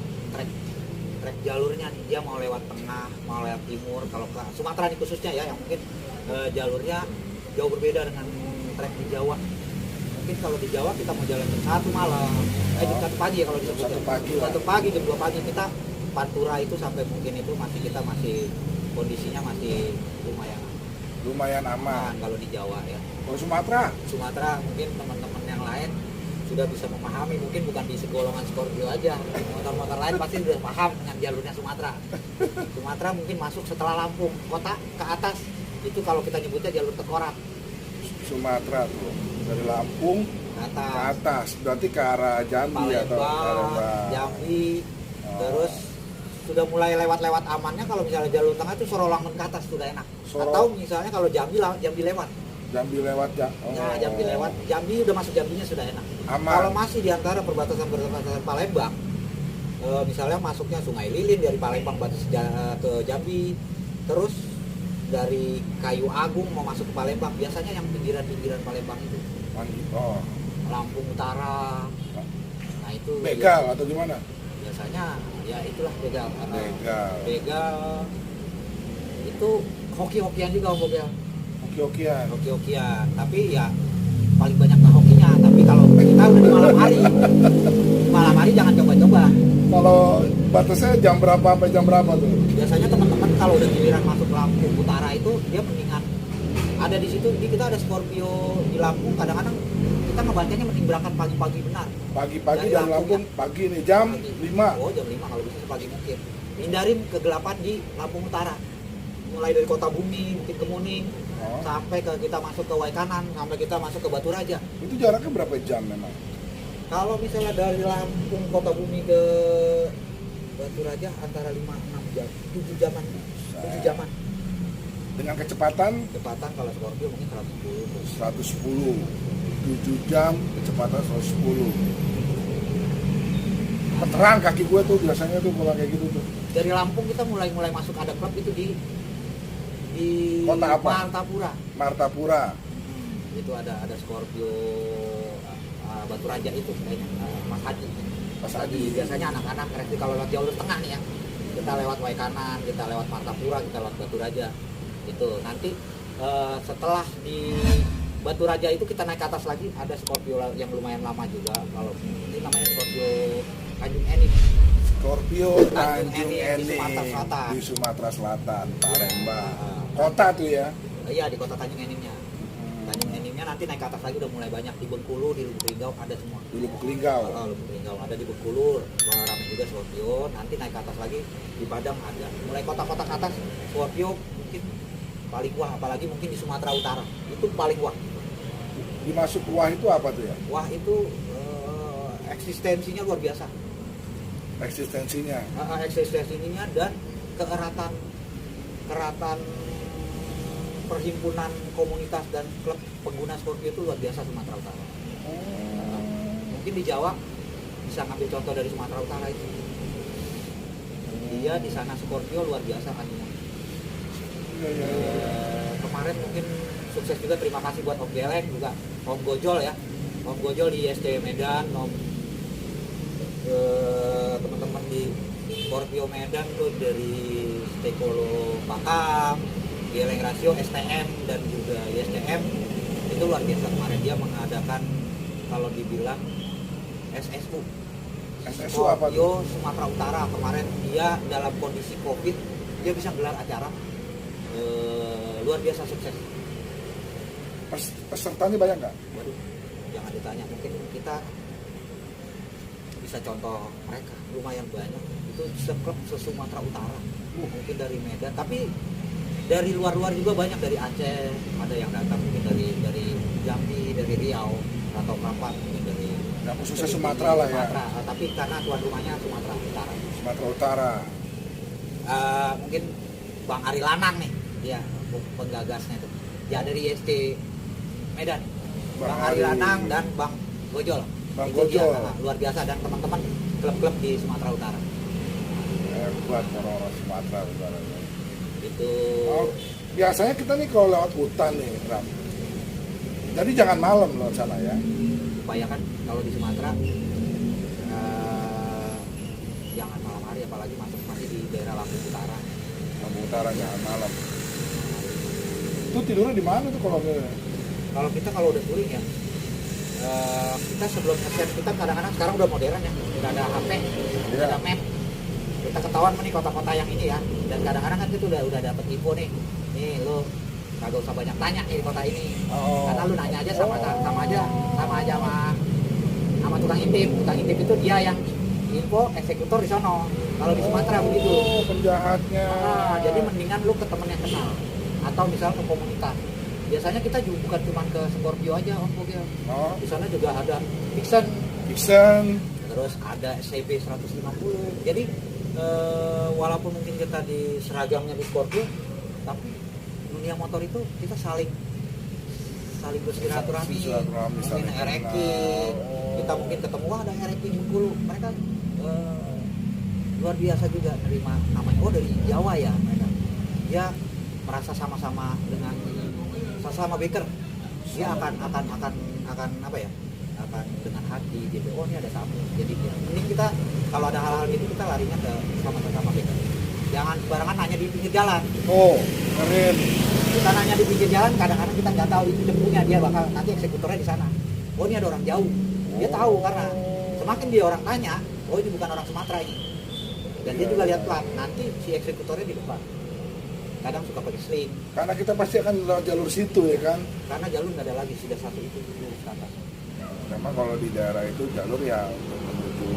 trek jalurnya nih, dia mau lewat tengah, mau lewat timur. Kalau ke Sumatera nih khususnya ya, yang mungkin jalurnya jauh berbeda dengan trek di Jawa. Mungkin kalau di Jawa kita mau jalan jam 1 malam, jam 1 pagi ya kalau disebut. Jam 1 pagi Jam lah. 1 pagi, jam 2 pagi kita Pantura itu sampai mungkin itu kita masih kondisinya masih Lumayan aman. aman kalau di Jawa ya. Kalau Sumatera Sumatera mungkin teman-teman yang lain sudah bisa memahami, mungkin bukan di segolongan Scorpio aja, motor-motor lain pasti sudah paham dengan jalurnya Sumatera. Sumatera mungkin masuk setelah Lampung kota ke atas, itu kalau kita nyebutnya jalur tengkorak Sumatera tuh dari Lampung ke ke atas, atas, berarti ke arah Jambi atau Palembang, Palembang. Jambi, Oh. terus sudah mulai lewat-lewat amannya kalau misalnya jalur tengah itu Sorolangun ke atas sudah enak. Soro- Atau misalnya kalau Jambi lewat. Jambi lewat ya. Ya, Jambi lewat. Jambi udah masuk Jambinya sudah enak. Aman. Kalau masih di antara perbatasan Palembang, misalnya masuknya Sungai Lilin dari Palembang ke Jambi, terus dari Kayu Agung mau masuk ke Palembang, biasanya yang pinggiran-pinggiran Palembang itu, Oh, Lampung Utara. Nah itu begal atau gimana? biasanya ya itulah begal. Begal. Begal itu hoki-hokian juga Om Bogel. Hoki-hokian. Hoki-hokian, tapi ya paling banyak ke hokinya. Tapi kalau kita udah di malam hari jangan coba-coba. Kalau batasnya jam berapa sampai jam berapa tuh? Biasanya teman-teman kalau udah giliran masuk Lampung Utara itu dia mendingan ada di situ. Kita ada Scorpio di Lampung, kadang-kadang kita ngebacanya mending berangkat pagi-pagi benar. Pagi-pagi Dari dari Lampung, Lampung pagi nih jam Pagi. 5. Oh, jam 5 kalau bisa sepagi mungkin. Hindarin kegelapan di Lampung Utara. Mulai dari Kota Bumi, Bukit Kemuning, Oh. sampai ke kita masuk ke Waikanan, sampai kita masuk ke Batu Raja. Itu jaraknya berapa jam memang? Kalau misalnya dari Lampung Kota Bumi ke Batu Raja antara 5-6 jam, 7 jaman, 7 jaman. Dengan kecepatan Kecepatan kalau Scorpio mungkin 110. 110. 7 jam kecepatan 110. Meteran kaki gue tuh biasanya tuh kalau kayak gitu tuh. Dari Lampung kita mulai masuk ada klub itu di Kota apa? Martapura. Martapura. Itu ada Scorpio Batu Raja itu kayaknya Mas Haji. Mas Haji. Biasanya anak-anak kalau lewat jalur tengah nih ya. Kita lewat Waikanan, kita lewat Martapura, kita lewat Batu Raja. Itu nanti setelah di Batu Raja itu kita naik ke atas lagi ada Scorpio yang lumayan lama juga. Kalau ini namanya Scorpio Tanjung Enim. Scorpio Tanjung Tanjung Enim di Enim Sumatera Selatan. di Sumatera Selatan, Palembang. Kota tuh ya. Iya di kota Tanjung Enimnya. Tanjung Enimnya nanti naik ke atas lagi udah mulai banyak di Bengkulu, di Lubuk Linggau ada semua. Di Lubuk Linggau. Lubuk Linggau ada di Bengkulu, ramai juga Scorpio. Nanti naik ke atas lagi di Padang ada. Mulai kota-kota ke atas Scorpio mungkin paling wah, apalagi mungkin di Sumatera Utara itu paling wah. Dimasuk wah itu apa tuh ya? Wah itu eksistensinya luar biasa. Eksistensinya. Eksistensinya dan keratan perhimpunan komunitas dan klub pengguna Scorpio itu luar biasa Sumatera Utara. Mungkin di Jawa bisa ngambil contoh dari Sumatera Utara itu. Dia di sana Scorpio luar biasa animo. Iya. Kemarin mungkin sukses juga, terima kasih buat Om Geleng juga, Om Gojol ya, Om Gojol di SC Medan, teman-teman di Scorpio Medan tuh dari Stekolo Pakam, Geleng Rasio, STM dan juga ISTM itu luar biasa. Kemarin dia mengadakan kalau dibilang SSU SSU apa Scorpio tuh? Sumatera Utara. Kemarin dia dalam kondisi COVID dia bisa gelar acara luar biasa sukses. Pesertanya banyak nggak? Waduh, jangan ditanya, mungkin kita bisa contoh mereka lumayan banyak. Itu seklub se-Sumatera Utara, mungkin dari Medan, tapi dari luar-luar juga banyak, dari Aceh ada yang datang, mungkin dari Jambi, dari Riau atau Kampar, mungkin dari Nggak khususnya Sumatera lah ya. Sumatera, tapi karena tuan rumahnya Sumatera Utara. Sumatera Utara. Mungkin Bang Ari Lanang nih, dia penggagasnya itu. Ya dari IST Medan, Bang Ari Lanang dan Bang Gojol. Bang Itu dia, Gojol. luar biasa, dan teman-teman klub-klub di Sumatera Utara. Buat orang-orang Sumatera Utara. Itu Oh, biasanya kita nih kalau lewat hutan nih, Ram. Jadi jangan malam lewat sana ya. upayakan kalau di Sumatera jangan malam hari, apalagi masih di daerah Lampung Utara. Lampung Utara jangan malam. Itu tidurnya di mana tuh kalau Kalau kita kalau udah touring ya, kita sebelum nge-set, kita kadang-kadang sekarang udah modern ya, udah ada HP, udah ada map, kita ketahuan nih kota-kota yang ini ya, dan kadang-kadang kan kita udah dapet info nih lu kagak usah banyak tanya nih kota ini, karena lu nanya aja sama aja sama Tukang intip itu dia yang info eksekutor di sono. Kalau di Sumatera begitu. Oh, penjahatnya. Jadi mendingan lu ke temen yang kenal atau misal ke komunitas. Biasanya kita juga bukan cuma ke Scorpio aja Om Bogel. Oh, Di sana juga ada Vixen, Vixen. terus ada SCB 150. Jadi walaupun mungkin kita di seragamnya di Scorpio, tapi dunia motor itu kita saling bersilaturahmi. Silaturahmi, Mungkin saling RX, kenal. kita mungkin ketemu wah ada RX Bengkulu. Mereka luar biasa juga nerima namanya. Oh dari Jawa ya mereka. Dia merasa sama-sama dengan sama biker. Dia akan apa ya? Akan dengan hati gitu. Oh ini ada tamu. Jadi dia. Mending kita kalau ada hal-hal gitu kita larinya ke sama biker. Jangan sembarangan nanya di pinggir jalan. Oh, keren. Kita nanya di pinggir jalan, kadang-kadang kita nggak tahu itu debunya dia bakal nanti eksekutornya di sana. Oh ini ada orang jauh. Dia tahu karena semakin dia orang tanya, oh ini bukan orang Sumatera ini. Dan dia juga lihat plat. Nanti si eksekutornya di depan. Kadang suka pakai sling. Karena kita pasti akan lewat jalur situ ya kan. Karena jalur nggak ada lagi, sudah satu itu lurus ke atas. Memang kalau di daerah itu jalur ya untuk menuju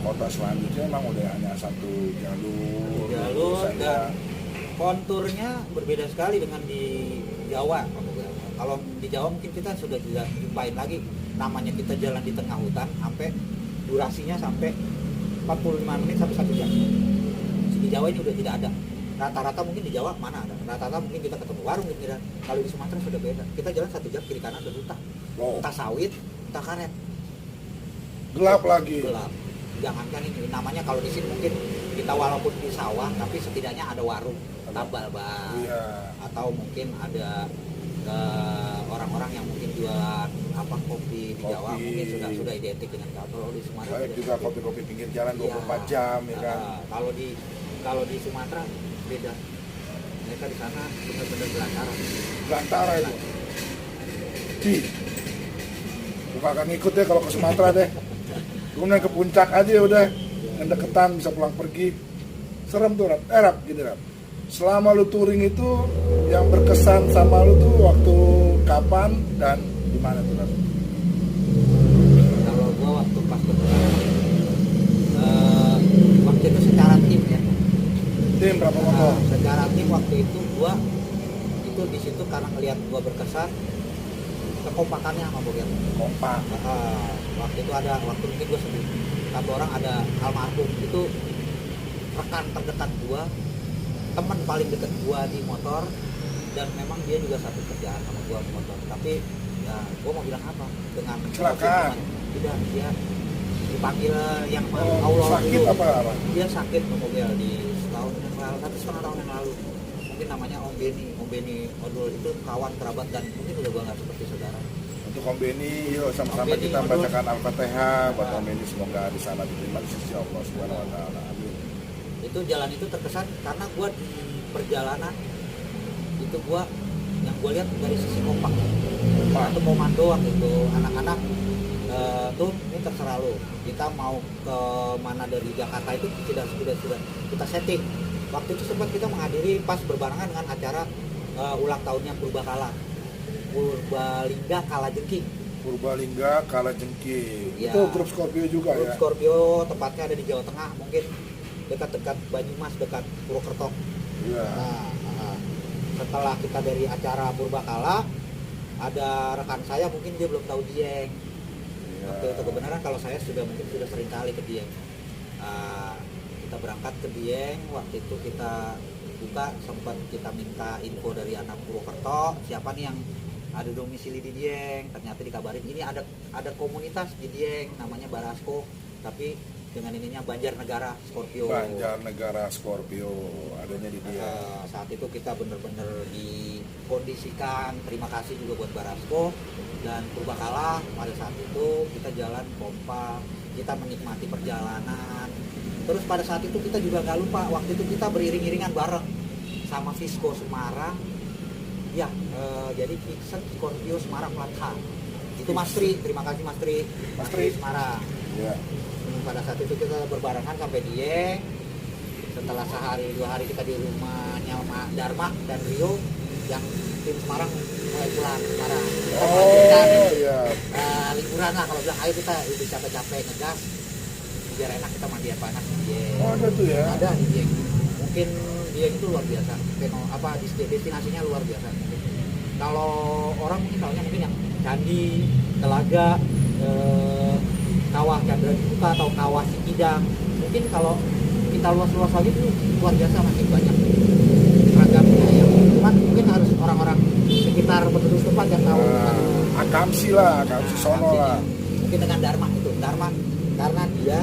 kota selanjutnya memang udah hanya satu jalur. Jalur Terus dan konturnya berbeda sekali dengan di Jawa. Kalau di Jawa mungkin kita sudah tidak jumpain lagi. Namanya kita jalan di tengah hutan sampai durasinya sampai 45 menit sampai 1 jam. Di Jawa ini udah tidak ada. Rata-rata mungkin di Jawa mana ada. Rata-rata mungkin kita ketemu warung gitu. Kalau di Sumatera sudah beda. Kita jalan 1 jam kiri kanan udah hutan. Oh, Entah sawit, entah karet. gelap lagi. Gelap. Jangankan ini namanya kalau di sini mungkin kita walaupun di sawah tapi setidaknya ada warung tabal bang. Iya. Atau mungkin ada orang-orang yang mungkin jualan apa kopi di Jawa Kopi. mungkin sudah identik dengan kalau di Sumatera Baik sudah juga identik. kopi-kopi pinggir jalan 24 Iya. jam ya kan. Kalau di Sumatera beda. Mereka di sana benar-benar belantara. Belantara itu. Di. Bukan akan ikut deh kalau ke Sumatera deh. Kemudian ke puncak aja udah. Yang deketan bisa pulang pergi. Serem tuh Rap. Rap gini Rap. Selama lu touring itu yang berkesan sama lu tuh waktu kapan dan di mana tuh Rap? Kalau gua waktu pas berkenalan waktu itu secara tim ya. Tim berapa motor? Secara tim waktu itu gua itu di situ karena ngelihat gua berkesan kekompakannya sama Bogel. Kompak. Waktu itu ada waktu mungkin gua sebut satu orang ada almarhum itu rekan terdekat gua, teman paling dekat gua di motor dan memang dia juga satu kerjaan sama gua di motor. Tapi ya gua mau bilang apa dengan Kecelakaan. tidak dia dipanggil yang Oh, Allah sakit dulu. apa? Dia sakit Bogel di setahun yang lalu, 1,5 tahun yang lalu. Mungkin namanya Om Beni Odul itu kawan kerabat dan mungkin udah gua nggak seperti saudara. Untuk Om Beni, yuk sama-sama Om Beni, kita Om bacakan Al-Fatihah buat Om Beni, semoga di sana diterima di sisi Allah Subhanahu wa taala. Amin. Itu jalan itu terkesan karena gua di perjalanan itu gua yang gua lihat dari sisi kompak itu komando waktu itu anak-anak tuh ini terserah lo kita mau ke mana dari Jakarta itu sudah kita setting. Waktu itu sempat kita menghadiri pas berbarengan dengan acara ulang tahunnya Purbalingga Kalajengking. Purbalingga Kalajengking. Ya. Itu grup Scorpio juga Grup ya. Scorpio tepatnya ada di Jawa Tengah, mungkin dekat-dekat Banyumas, dekat Purwokerto. Iya. Nah, setelah kita dari acara Purbakala, ada rekan saya mungkin dia belum tahu Dieng. Iya. Waktu itu kebenaran kalau saya mungkin sudah sering kali ke Dieng. Kita berangkat ke Dieng, waktu itu kita buka sempat kita minta info dari anak Purwokerto, siapa nih yang ada domisili di Dieng. Ternyata dikabarin ini ada komunitas di Dieng namanya Barasko, tapi dengan ininya Banjarnegara Scorpio. Banjarnegara Scorpio adanya di dia. Saat itu kita benar-benar dikondisikan. Terima kasih juga buat Barasko dan Purbakala. Pada saat itu kita jalan pompa, kita menikmati perjalanan. Terus pada saat itu kita juga nggak lupa waktu itu kita beriring-iringan bareng sama Visco Semarang. Ya, jadi Vixen Scorpio Semarang plat H. Itu Mas Tri, terima kasih Mas Tri. Mas Tri. Semarang. Iya. Pada saat itu kita berbarengan sampai Dieng. Setelah sehari 2 hari kita di rumahnya Mak Dharma dan Rio, yang tim Semarang mulai pulang sekarang. Kita melanjutkan Oh iya. liburan hiburan lah kalau bilang ayo kita udah capek-capek ngegas biar enak kita mandi air panas di Dieng. Oh, ada tuh ya. Ada di Dieng. Mungkin Dieng itu luar biasa. Destinasinya luar biasa. Kalau orang mungkin tahunya mungkin yang Candi, Telaga, Kawah Chandra Dibuka atau Kawah Sikidang. Mungkin kalau kita luas-luas lagi itu luar biasa masih banyak ragamnya ya. Cuman mungkin harus orang-orang sekitar penduduk setempat yang tahu. Akamsi lah, Akamsi sono lah. Mungkin dengan Dharma itu, Dharma karena dia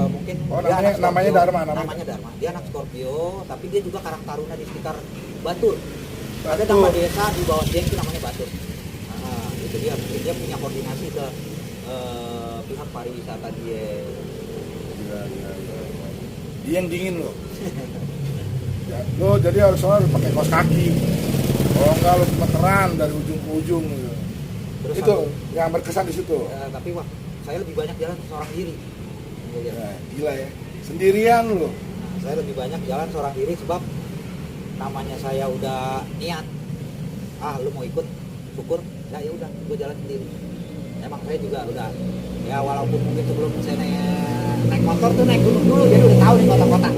mungkin Oh, dia anak namanya Scorpio. Dharma, Namanya Dharma. Dia anak Scorpio, tapi dia juga Karang Taruna di sekitar Batur. Ada Batur. nama desa di bawah Dieng itu namanya Batur. Nah, itu dia mungkin dia punya koordinasi ke pihak pariwisata Dieng. Iya. Dia yang dingin loh. Ya, lo jadi harus pakai kaos kaki. Kalau enggak lo gemeteran dari ujung ke ujung gitu. Terus Itu yang berkesan di situ. tapi wah, saya lebih banyak jalan seorang diri. Ya, gila ya. Sendirian lo. Nah, saya lebih banyak jalan seorang diri sebab namanya saya udah niat. Lu mau ikut syukur, ya udah, gue jalan sendiri. Emang saya juga udah ya walaupun mungkin sebelum saya naik motor tuh naik gunung dulu, jadi udah tahu nih kota-kota.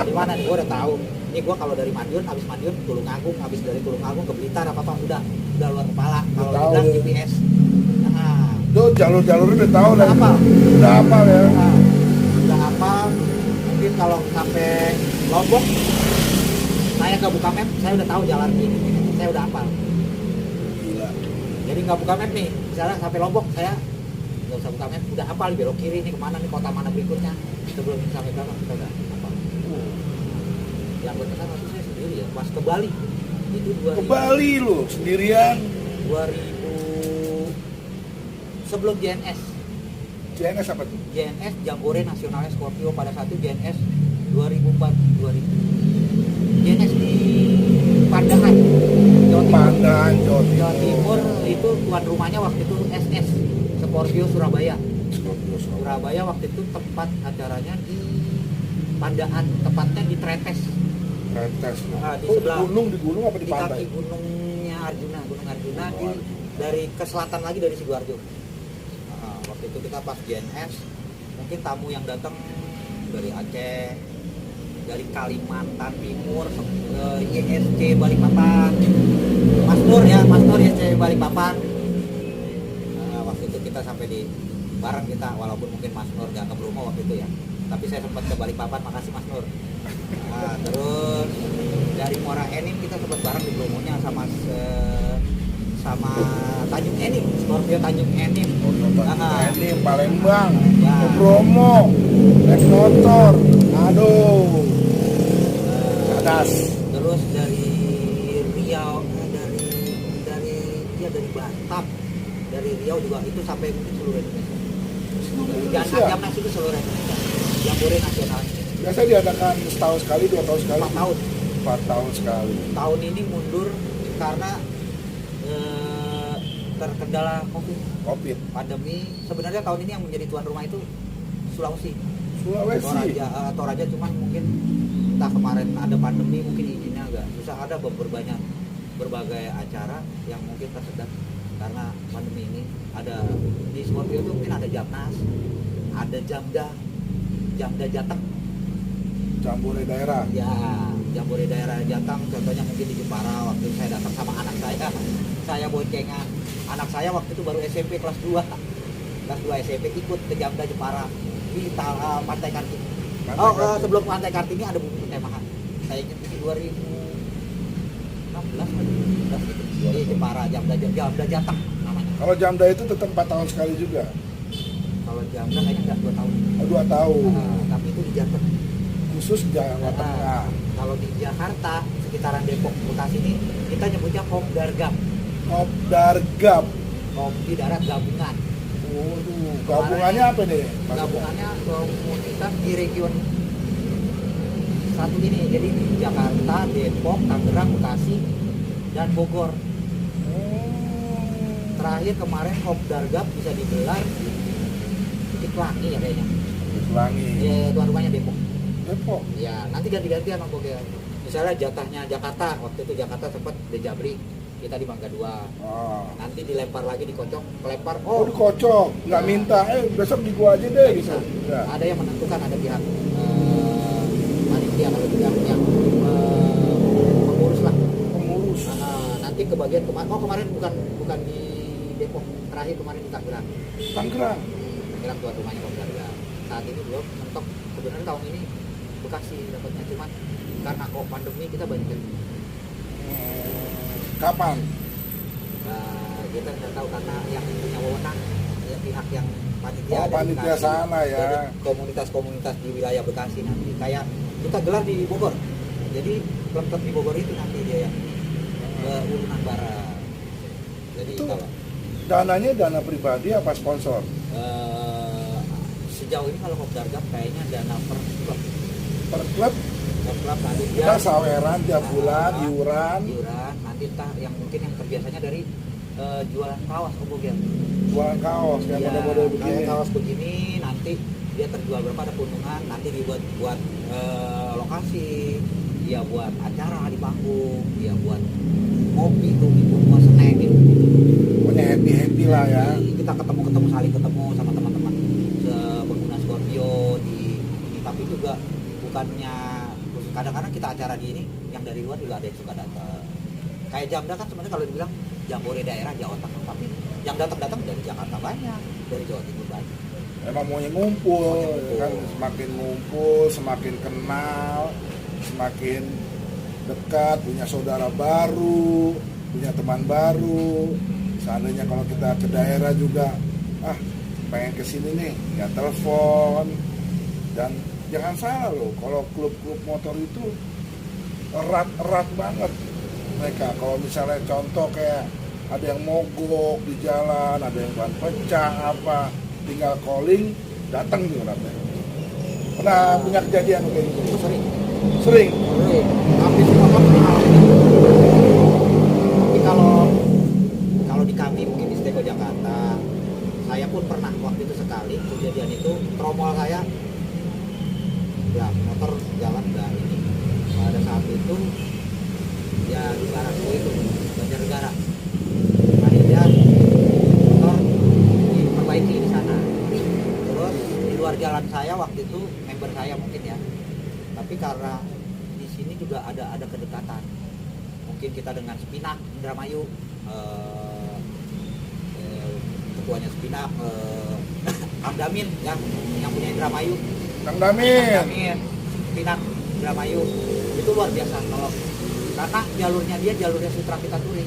Di mana nih gue udah tahu. Ini gue kalau dari Madiun, habis Madiun Tulungagung, habis dari Tulungagung ke Blitar apa udah luar kepala. Kalau Tahu dibilang ya. GPS. Nah, Tuh jalur-jalurnya udah tahu Udah lah. hafal. Udah hafal ya. Nah, udah apa mungkin kalau sampai Lombok saya nggak buka map, saya udah tahu jalan ini, saya udah hafal. Gila. Jadi nggak buka map nih, misalnya sampai Lombok saya nggak usah buka map, udah hafal belok kiri nih kemana nih, kota mana berikutnya, sebelum sampai belakang kita udah hafal. Yang berkesan waktu saya sendiri ya, pas ke Bali itu Ke Bali lo sendirian. 2000 sebelum JNS. JNS apa tuh? JNS Jambore Nasionalnya Scorpio pada saat itu JNS 2004 JNS di Pandahan Jawa Timur. Pandan, Jawa Jawa Timur. Timur itu tuan rumahnya waktu itu SS Scorpio Surabaya. Surabaya waktu itu tempat acaranya di Pandaan, tepatnya di Tretes, Tretes. di Oh, sebelah di gunung apa di di pantai? kaki gunungnya Arjuna, Gunung Arjuna di Gunung Arjuna. dari ke selatan lagi dari Sidoarjo. Waktu itu kita pas JNS mungkin tamu yang datang dari Aceh, dari Kalimantan Timur, YSC Balikpapan, Mas Nur YSC Balikpapan. Waktu itu kita sampai di bareng kita, walaupun mungkin Mas Nur gak ke Bromo waktu itu ya, tapi saya sempat ke Balikpapan, makasih Mas Nur. Terus dari Muara Enim kita sempat bareng di Bromonya sama Tanjung Enim, Scorpio Tanjung Enim. Ini Palembang, Ya. ke Bromo, naik motor, aduh, cadas. Terus dari Riau, dari Batam, dari Riau juga itu sampai mungkin seluruh Indonesia. Indonesia. Jamnas itu seluruh Indonesia. Jambore nasional ini Biasa diadakan setahun sekali, 2 tahun sekali. 4 tahun. 4 tahun sekali. Tahun ini mundur karena terkendala Covid. pandemi. Sebenarnya tahun ini yang menjadi tuan rumah itu Sulawesi. Sulawesi. Toraja cuman mungkin entah kemarin ada pandemi mungkin izinnya agak susah, ada berbagai acara yang mungkin tersedat karena pandemi ini. Ada di Scorpio itu mungkin ada Jamnas, ada Jamda Jateng Jambore daerah. ya, Jambore daerah Jateng contohnya mungkin di Jepara. Waktu saya datang sama anak saya boncengan, anak saya waktu itu baru SMP kelas 2 SMP ikut ke Jamda Jepara di Pantai Kartini. Sebelum Pantai Kartini ada bumbu perkemahan. Saya ingat di 2016 gitu. Di Jepara, Jamda Jateng namanya. Kalau Jamda itu tetap 4 tahun sekali juga. Kalau Jamda kayaknya nggak 2 tahun. 2 tahun. Tapi itu di Jateng. Khusus Jawa Tengah. Kalau di Jakarta, sekitaran Depok, Bekasi ini kita nyebutnya Kopdargab. Kopdargab. Kopi darat gabungan. Waduh, gabungannya apa nih? Mas? Gabungannya komunitas di region satu ini. Jadi di Jakarta, Depok, Tangerang, Bekasi, dan Bogor. Terakhir kemarin Kopdargab bisa digelar di Pelangi ya kayaknya. Pelangi. Ya, tuan rumahnya Depok. Depok. Ya, nanti ganti-gantian Bang Boga. Misalnya jatahnya Jakarta, waktu itu Jakarta sempat Dejabri kita di Mangga 2. Oh. Nanti dilempar lagi dikocok, kelempar. Oh, dikocok, nggak minta, besok di gua aja deh gitu. Bisa. Enggak. Ada yang menentukan, ada pihak panitia kalau yang pengurus lah. Pengurus. Nanti ke bagian kemarin bukan di Depok, terakhir kemarin di Tangerang. Tangerang. Tangerang tuan rumahnya Kopdarga. Saat ini belum mentok, sebenarnya tahun ini Bekasi dapatnya, cuman karena kok pandemi kita banyak yang Kapan? kita nggak tahu karena yang punya wewenang ya, pihak yang panitia Oh, ada di panitia Bekasi. sana ya. Jadi komunitas-komunitas di wilayah Bekasi nanti kayak kita gelar di Bogor, jadi klub-klub di Bogor itu nanti dia yang urunan barang. Jadi Itu kalau dananya dana pribadi apa sponsor? sejauh ini kalau Kopdarga kayaknya dana per klub Per klub nanti dia kita saweran tiap bulan, iuran, nanti entah yang mungkin yang terbiasanya dari jualan kaos Bogor. jualan kaos kayak model-model begini. Kayak kaos begini nanti dia terjual berapa, ada keuntungan, nanti dibuat buat lokasi, dia buat acara di panggung, dia buat kopi tuh, buat snack gitu. Pokoknya happy lah ya. Jadi kita ketemu saling ketemu sama teman-teman pengguna Scorpio di ini, tapi juga bukannya kadang-kadang kita acara di ini yang dari luar juga ada yang suka datang. Kayak Jamda kan sebenarnya kalau dibilang jambore daerah Jawa Tengah, tapi yang datang dari Jakarta banyak, dari Jawa Timur banyak. Emang maunya ngumpul, kan semakin ngumpul, semakin kenal, semakin dekat, punya saudara baru, punya teman baru. Seandainya kalau kita ke daerah juga, pengen kesini nih, ya telepon. Dan jangan salah loh, kalau klub-klub motor itu erat banget mereka. Kalau misalnya contoh kayak ada yang mogok di jalan, ada yang ban pecah apa, tinggal calling, datang tuh orangnya. Pernah punya kejadian kayak gitu? Sering. Hampir semua klub mengalami. Tapi kalau di kami mungkin di Steko Jakarta, saya pun pernah waktu itu sekali kejadian itu, tromol saya ya motor jalan nggak ini, pada saat itu ya di Barangko itu Banjarnegara, akhirnya motor diperbaiki di sana. Terus di luar jalan saya waktu itu member saya mungkin ya, tapi karena di sini juga ada kedekatan, mungkin kita dengan Sepinak Indramayu, ketuanya Sepinak Amdamin ya, yang punya Indramayu. Kang Damin. Pinang Indramayu itu luar biasa kalau karena jalurnya Sutra kita touring.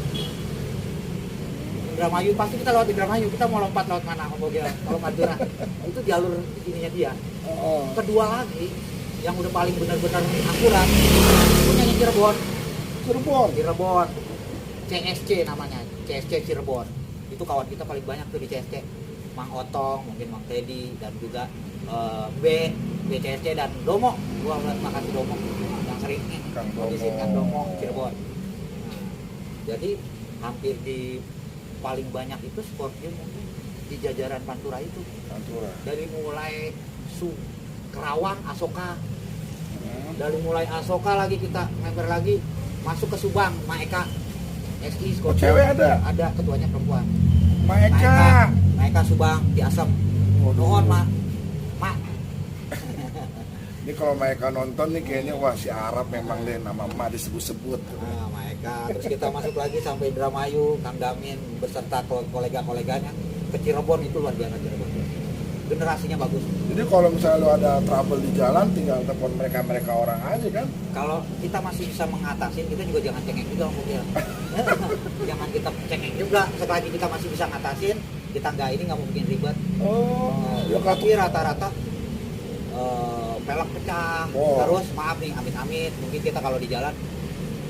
Indramayu pasti kita lewat Indramayu, kita mau lompat lewat mana kalau Madura itu jalur ininya dia. Kedua lagi yang udah paling benar-benar akurat punya Cirebon. CSC namanya, CSC Cirebon. Itu kawan kita paling banyak tuh di CSC. Mang Otong, mungkin Mang Teddy, dan juga BCSC dan Domo. Gua makasih Domo yang sering kondisikan Domo Cirebon. Jadi hampir di paling banyak itu Scorpio mungkin di jajaran Pantura itu. Dari mulai Kerawang, Asoka. Dari mulai Asoka lagi kita member lagi masuk ke Subang, Maeka. SI Scorpio. Cewek ada? Ada, ketuanya perempuan. Maeka Subang di Asam. Nuhun mak. Ini kalau mereka nonton nih kayaknya wah si Arab memang deh nama emak disebut-sebut. Nah, Maeka. Terus kita masuk lagi sampai Indramayu, Kang Damin beserta kolega-koleganya ke Cirebon. Itu luar biasa Cirebon. Generasinya bagus. Jadi kalau misalnya lo ada trouble di jalan tinggal telepon mereka orang aja kan. Kalau kita masih bisa mengatasi, kita juga jangan cengeng juga mobil. Jangan kita cengeng juga. Selagi kita masih bisa ngatasin, kita nggak mau bikin ribet. Tapi rata-rata pelek pecah. Terus maaf nih, amit-amit mungkin kita kalau di jalan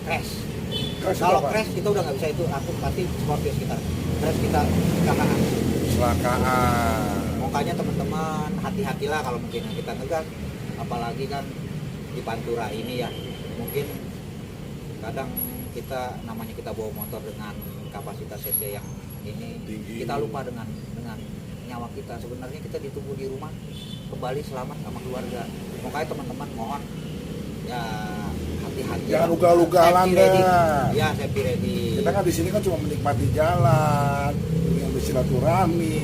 crash. Kalau crash kita udah nggak bisa itu, aku pasti Scorpio sekitar. Crash kita kecelakaan. Makanya teman-teman hati-hatilah kalau mungkin kita ngegas, apalagi kan di Pantura ini ya, mungkin kadang kita namanya kita bawa motor dengan kapasitas cc yang ini tinggi. Kita lupa dengan nyawa kita. Sebenarnya kita ditunggu di rumah kembali selamat sama keluarga. Makanya teman-teman mohon ya hati-hati hati-hati. Jangan ugal-ugalan Safety ready. dah. Ya, safety ready. Kita kan di sini kan cuma menikmati jalan, ingin bersilaturahmi.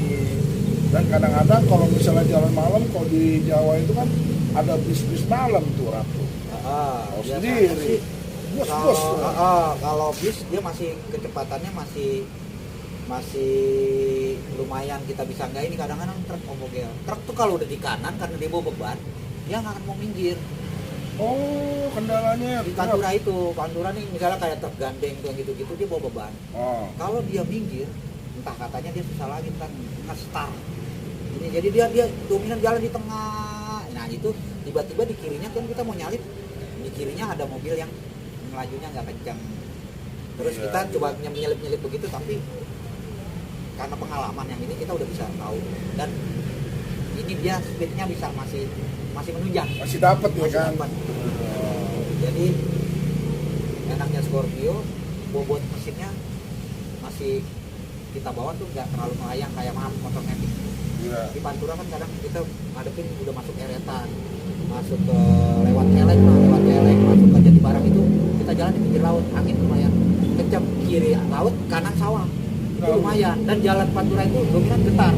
Dan kadang-kadang kalau misalnya jalan malam, kalau di Jawa itu kan ada bis-bis malam tuh Ratu. Tahu Biasanya sendiri. sih, Bos-bos. kalau bis dia masih kecepatannya masih lumayan, kita bisa nggak ini. Kadang-kadang truk homogel. Truk tuh kalau udah di kanan karena dia bawa beban, dia nggak akan mau minggir. Oh, kendalanya Di Pantura itu, Pantura nih misalnya kayak truk gandeng tuh gitu-gitu dia bawa beban. Oh, Kalau dia minggir, entah katanya dia susah lagi kan nge-start. Ini jadi dia dominan jalan di tengah. Nah itu tiba-tiba di kirinya kan kita mau nyalip, di kirinya ada mobil yang melajunya nggak kencang. Terus Iya, kita iya. coba nyelip-nyelip begitu, tapi karena pengalaman yang ini kita udah bisa tahu. Dan ini dia speednya bisa masih menunjang. masih dapat ya Masih kan? dapat. Jadi enaknya Scorpio, bobot mesinnya masih kita bawa tuh nggak terlalu melayang kayak motor metik. Iya. Di Pantura kan kadang kita ngadepin udah masuk eretan, masuk ke lewat Celeng, masuk ke Jatibarang itu kita jalan di pinggir laut, angin lumayan kencang, kiri laut, kanan sawah, itu Oh. lumayan. Dan jalan Pantura itu dominan getar,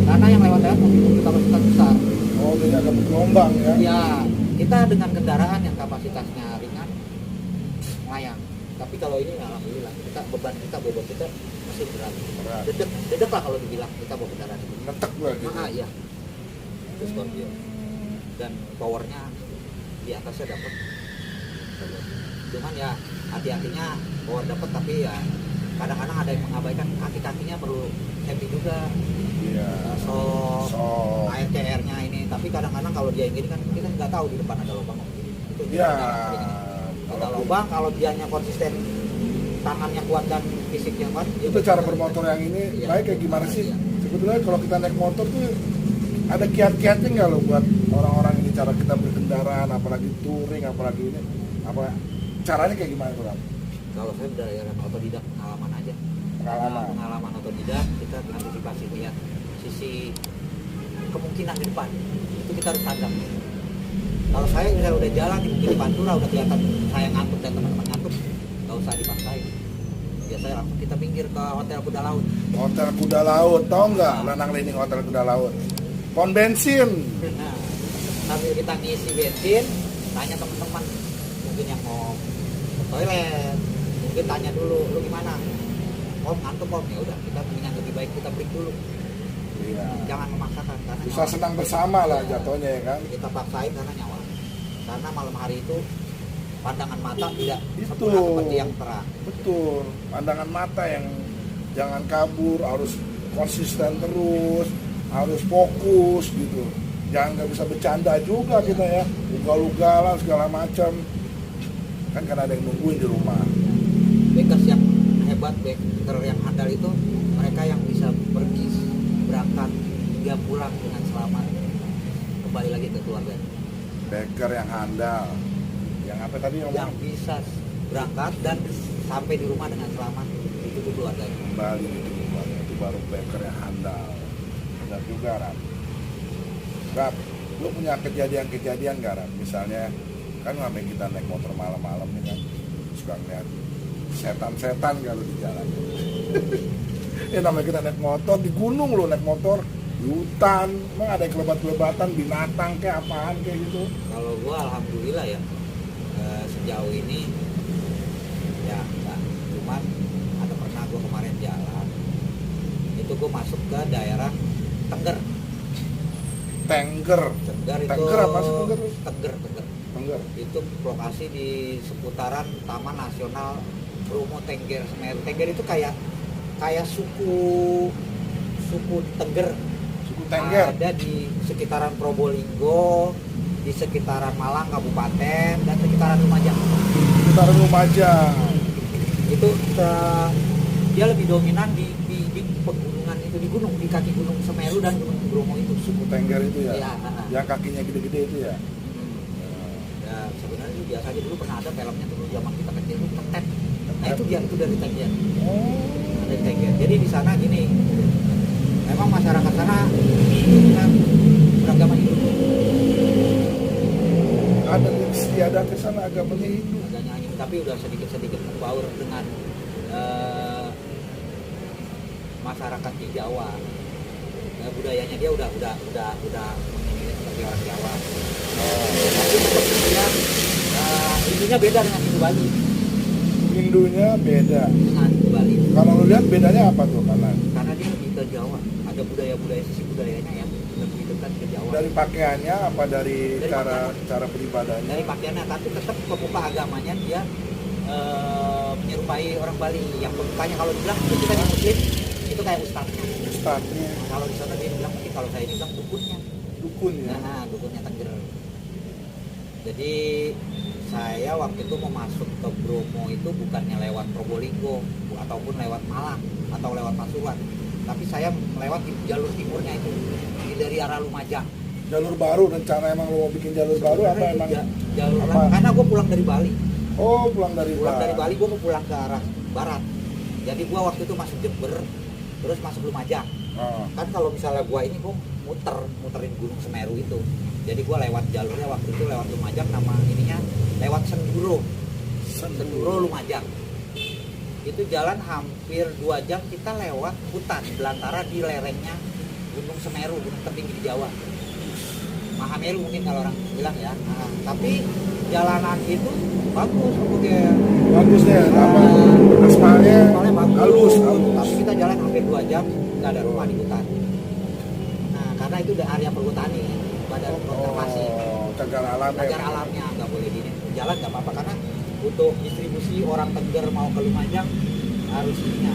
karena yang lewat mobil kapasitas besar. Oh, dia agak bergelombang ya? Ya, kita dengan kendaraan yang kapasitasnya ringan, melayang. Tapi kalau ini alhamdulillah kita bobot kita masih berat. Berat. Dedek lah kalau dibilang kita bawa kendaraan ini. Netek lah gitu. Iya. Itu Scorpio. Dan powernya di atasnya dapat. Cuman ya hati-hatinya power dapat, tapi ya kadang-kadang ada yang mengabaikan kaki-kakinya perlu safety juga. Iya. So So, ARCR-nya ini, tapi kadang-kadang kalau dia yang gini kan kita nggak tahu di depan ada lubang. Itu ya. ada lubang, kalau dianya konsisten, tangannya kuat dan fisiknya kuat. Itu cara bermotor yang ini Iya. baik kayak gimana sih? Iya. Sebetulnya kalau kita naik motor tuh ada kiat-kiatnya nggak lo buat orang-orang ini, cara kita berkendaraan, apalagi touring, apalagi ini, apa caranya kayak gimana tuh Ram? Kalau saya berdasarkan otodidak, pengalaman aja. Pengalaman. Pengalaman otodidak, kita antisipasi lihat sisi kemungkinan di depan. Itu kita harus tanggap. Kalau saya misalnya udah jalan di Pantura, udah kelihatan saya ngantuk dan teman-teman ngantuk, nggak usah dipaksain. Biasanya langsung kita pinggir ke Hotel Kuda Laut. Hotel Kuda Laut, tau nggak? Lanang Lening Hotel Kuda Laut. Pon bensin. Nah, sambil kita ngisi bensin, tanya teman-teman mungkin yang mau ke toilet, mungkin tanya dulu, lu gimana? Om ngantuk om, ya udah kita mendingan lebih baik kita break dulu, Iya. jangan memaksakan karena Susah nyawa. senang bersama lah jatuhnya ya kan? Kita paksain karena nyawa. Karena malam hari itu pandangan mata tidak Itu. sempurna seperti yang terang. Betul. Pandangan mata yang jangan kabur, harus konsisten terus, harus fokus gitu. Jangan nggak bisa bercanda juga kita ya, ugal-ugalan segala macam. Kan karena ada yang nungguin di rumah. Bakers yang hebat, baker yang handal itu mereka yang bisa pergi, berangkat hingga pulang dengan selamat, kembali lagi ke keluarga. Baker yang handal, yang apa tadi Yang ngomong? bisa berangkat dan sampai di rumah dengan selamat, itu tuh keluarganya. Kembali gitu keluarga, itu baru baker yang handal. Benar juga Ram. Rap, lu punya kejadian-kejadian nggak Ram? Misalnya kan namanya kita naik motor malam-malam nih kan, suka ngeliat setan-setan kalau di jalan. Ya namanya kita naik motor di gunung, lo naik motor di hutan, emang ada yang kelebat-kelebatan binatang kayak apaan kayak gitu. Kalau gua alhamdulillah ya, sejauh ini ya enggak. Cuman ada pernah gua kemarin jalan, itu gua masuk ke daerah Tengger. Tengger, Tengger itu Tengger apa sih Tengger? Tengger. Tengger. Itu lokasi di seputaran Taman Nasional Bromo Tengger Semeru. Tengger itu kayak suku Tengger. Suku Tengger. Ada di sekitaran Probolinggo, di sekitaran Malang Kabupaten, dan sekitaran Lumajang. Sekitaran Lumajang. Itu dia lebih dominan di pegunungan itu, di gunung, di kaki gunung Semeru dan gunung Bromo itu. Suku Tengger itu ya. Iya, Yang kakinya gede-gede itu ya. Ya sebenarnya itu biasa aja, dulu pernah ada filmnya dulu zaman kita kecil itu Tetet. Nah itu dari Tengger. Oh. Dari Tengger. Jadi di sana gini, memang masyarakat sana dengan beragama Hindu. Ada istiadat ke sana agak agamanya Hindu. agamanya Hindu, tapi udah sedikit membaur dengan masyarakat di Jawa. Budayanya dia udah ini seperti orang Jawa. Tapi sepertinya Hindunya beda dengan Hindu Bali. Hindunya beda. Dengan Hindu Bali. Kalau lu lihat bedanya apa tuh? Karena dia lebih ke Jawa. Ada sisi budayanya yang lebih dekat ke Jawa. Dari pakaiannya apa dari cara beribadahnya? Dari pakaiannya, tapi tetap pemuka agamanya dia menyerupai orang Bali. Yang pemukanya kalau dibilang itu kita Muslim, itu kayak ustadznya. Ustadznya Nah, kalau di sana dia bilang mungkin kalau saya ini bilang dukunnya. dukun ya. Nah, dukunnya Tengger. Jadi saya waktu itu mau masuk ke Bromo itu bukannya lewat Probolinggo ataupun lewat Malang atau lewat Pasuruan, tapi saya melewat di jalur timurnya itu dari arah Lumajang. Jalur baru, rencana emang lu mau bikin jalur baru apa Sebenarnya emang? jalur apa? karena gue pulang dari Bali. Oh, pulang dari Bali gue mau pulang ke arah barat. Jadi gue waktu itu masuk Jember, terus masuk Lumajang. Oh. Kan kalau misalnya gue ini gue muterin Gunung Semeru itu. Jadi gue lewat jalurnya waktu itu lewat Lumajang, nama ininya lewat Senduro Lumajang. Itu jalan hampir 2 jam kita lewat hutan belantara di lerengnya Gunung Semeru, gunung tertinggi di Jawa. Mahameru mungkin kalau orang bilang ya. Nah, tapi jalanan itu bagus, Bagusnya, apa? Aspalnya halus. Tapi kita jalan hampir 2 jam nggak ada rumah di hutan. Nah, karena itu udah area perhutani, badan konservasi. Cagar alamnya. Cagar alamnya nggak boleh di jalan nggak apa-apa karena untuk distribusi orang Tengger mau ke Lumajang harus ininya.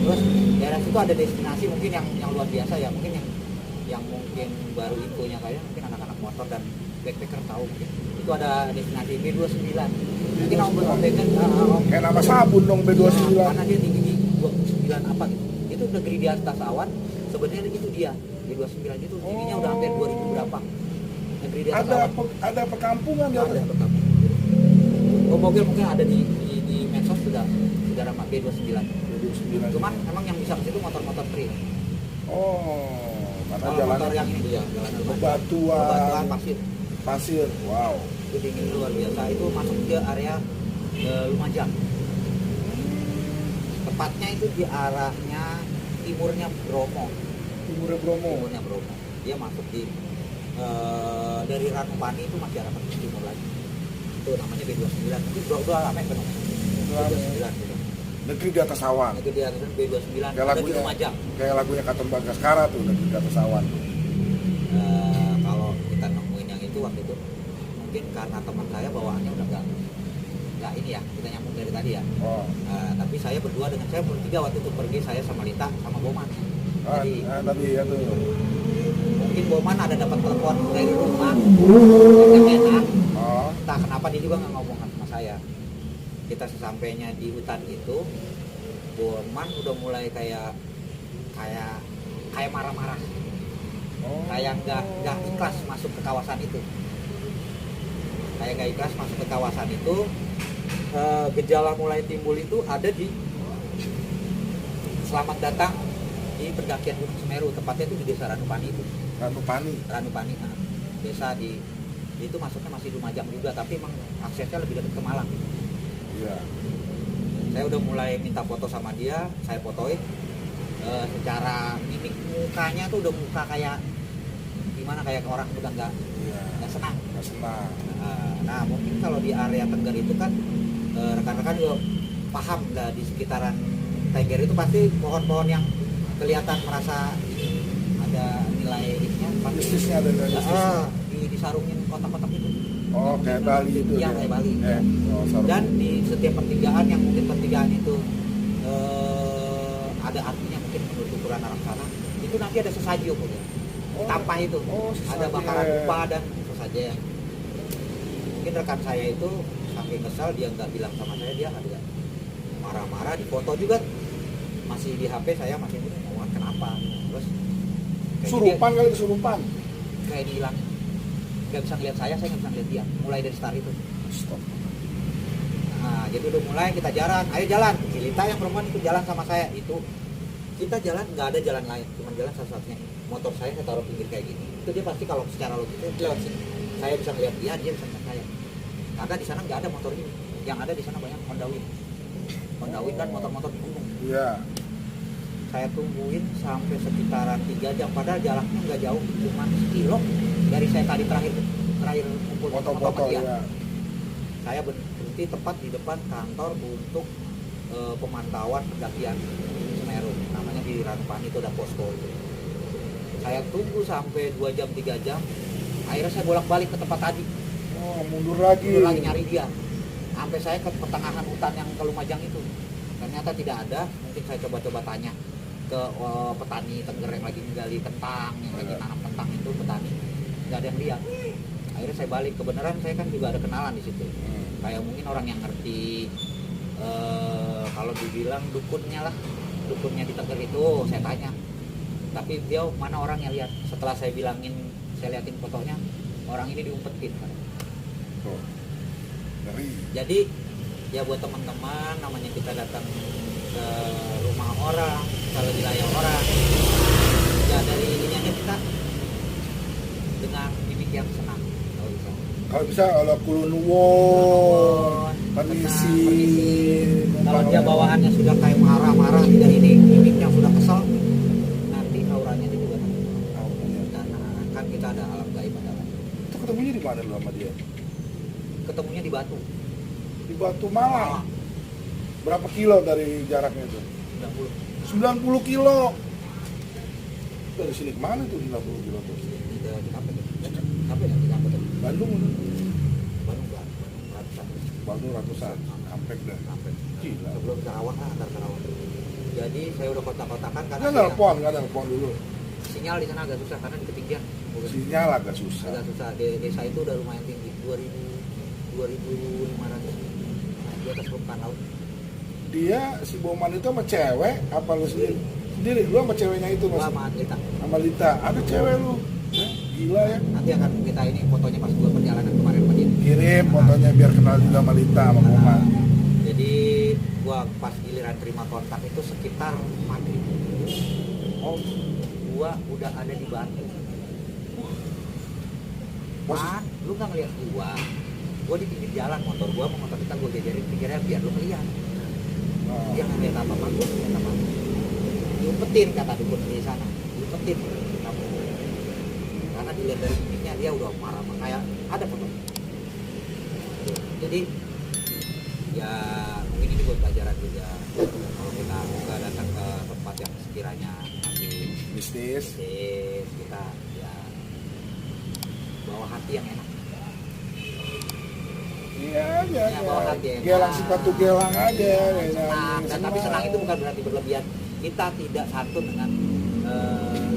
Terus daerah situ ada destinasi mungkin yang luar biasa ya, mungkin yang mungkin baru infonya kayak mungkin anak-anak motor dan backpacker tahu mungkin. Itu ada destinasi B29. Mungkin ombek-ombekan Kayak nama sabun dong B29. karena dia tinggi di 29 apa gitu. Itu negeri di atas awan. Sebenarnya itu dia B29 itu tingginya udah hampir 2000 berapa. Negeri di atas awan. Ada perkampungan di atas. Ada pertama. Mobil mungkin ada di medsos sudah ramah B29. Cuman emang yang bisa ke situ motor-motor trail. Oh, karena Kalau jalan motor yang ini dia, jalan bebatuan, pasir. Wow. Itu dingin luar biasa. Itu masuk ke area Lumajang. Tepatnya itu di arahnya timurnya Bromo. Timurnya Bromo. Dia masuk di dari Ranupani itu masih arah ke timur lagi. Itu namanya B29. Itu udah lama ya namanya. B29 gitu. Negeri di atas awan. Itu dia B29 Kayak ada di lagunya, Lumajang. kayak lagunya Katon Bagaskara tuh, Negeri di atas awan. Kalau kita nemuin yang itu waktu itu mungkin karena teman saya bawaannya udah nggak ini ya, kita nyambung dari tadi ya. Oh. Tapi saya berdua dengan saya bertiga waktu itu pergi, saya sama Lita sama Boman. Jadi Tadi ya tuh. mungkin Boman ada dapat telepon dari rumah SMS-an. Oh. Entah kenapa dia juga nggak ngomong sama saya. Kita sesampainya di hutan itu, Boman udah mulai kayak marah-marah. Oh. Kayak nggak ikhlas masuk ke kawasan itu. Gejala mulai timbul itu ada di selamat datang di pendakian Gunung Semeru, tepatnya itu di desa Ranupani itu. Ranupani, nah, desa itu masuknya masih Lumajang juga, tapi emang aksesnya lebih dekat ke Malang. Iya. Saya udah mulai minta foto sama dia, saya fotoin. Secara mimik mukanya tuh udah muka kayak gimana, kayak orang udah nggak senang. Nah mungkin kalau di area Tengger itu kan rekan-rekan juga paham lah, di sekitaran Tengger itu pasti pohon-pohon yang kelihatan merasa ini ada nilai ininya, Bisnisnya ada disarungin kotak-kotak itu. Oh, kayak Bali itu. Iya, kayak Bali. Sarung. Dan di setiap pertigaan yang mungkin pertigaan itu ada artinya, mungkin menurut ukuran arah sana itu nanti ada sesaji mungkin. Tampah itu ada bakaran upah dan sesajen. Mungkin rekan saya itu saking kesal dia nggak bilang sama saya, dia ada marah-marah, di foto juga masih di HP saya, masih ngomong kenapa, terus Surupan kayak dihilang, nggak bisa ngeliat saya nggak bisa ngeliat dia, mulai dari start itu. Stop. Nah jadi udah mulai kita jalan, ayo jalan, Lita yang perempuan itu jalan sama saya, itu kita jalan nggak ada jalan lain, cuma jalan satu-satunya. Motor saya taruh pinggir kayak gini, itu dia pasti kalau secara logika lewat sini, saya bisa ngeliat dia bisa ngeliat saya. karena di sana nggak ada motor ini, yang ada di sana banyak Honda Win dan motor-motor di gunung. Iya. Saya tungguin sampai sekitaran 3 jam, padahal jaraknya nggak jauh, cuma sekilo dari saya tadi terakhir kumpul Foto-foto dia. ya. Saya berhenti tepat di depan kantor untuk pemantauan pendakian Semeru, namanya di Ranupani itu ada posko. Saya tunggu sampai 2 jam 3 jam, akhirnya saya bolak-balik ke tempat tadi, Oh, mundur lagi. nyari dia, sampai saya ke pertengahan hutan yang ke Lumajang itu, ternyata tidak ada. Mungkin saya coba-coba tanya ke petani Tengger yang lagi menggali kentang, yang lagi nanam kentang itu, petani nggak ada yang lihat. Akhirnya saya balik, kebenaran saya kan juga ada kenalan di situ, kayak mungkin orang yang ngerti, kalau dibilang dukunnya di Tengger itu saya tanya, tapi dia mana orang yang lihat. Setelah saya liatin fotonya, orang ini diumpetin. Tuh. Ngeri. Jadi ya buat teman-teman, namanya kita datang ke rumah orang, ke wilayah orang, ya dari ini aja kita dengan mimik yang senang Kalau bisa kalau kulun nuwun, permisi. Kalau dia bawaannya sudah kayak marah-marah, tidak ini mimiknya sudah kesal, nanti auranya dia juga nanti. Karena kan kita ada alam gaib ada. Itu ketemunya di mana lu sama dia? Ketemunya di Batu. Di Batu Malang. Berapa kilo dari jaraknya itu? 90. 90 kilo. Dari sini kemana tuh 90 kilo tuh? Di kampung. Apa ya di kampung? Bandung. Ratusan. Bandung ratusan. Kampek dah. Kampung. Gila. Sebelum Karawang kan antar Karawang. Jadi saya udah kontak-kontakan karena Nggak nelpon dulu. sinyal di sana agak susah karena di ketinggian. Sinyal agak susah. Agak susah. Desa itu udah lumayan tinggi, 2.500 di atas permukaan laut. Dia si Boman itu sama cewek apa lu sendiri? Sendiri lu sama ceweknya itu Gua Mas? sama Atlita. Sama Lita. Ada cewek lu. Hah? Gila ya. Nanti akan kita ini fotonya pas gua perjalanan kemarin sama dia. Kirim fotonya biar kenal juga sama Lita sama Boman. Jadi gua pas giliran terima kontak itu sekitar maghrib. Oh, gua udah ada di Batu. Man, lu nggak ngeliat gua di pinggir jalan, motor kita gua jajarin pinggirnya biar lu ngeliat. Oh. Dia nggak ngeliat apa-apa, gua ngeliat apa-apa. Diumpetin kata dukun di sana, diumpetin. Karena dilihat dari mimiknya dia udah marah, kayak ada foto. Jadi ya mungkin ini buat pelajaran juga. Kalau kita nggak datang ke tempat yang sekiranya masih Mistis. kita ya bawa hati yang enak. Iya aja. Ya, bawa hati enak. Gelang sepatu gelang aja. Senang. Dan tapi senang itu bukan berarti berlebihan. Kita tidak santun dengan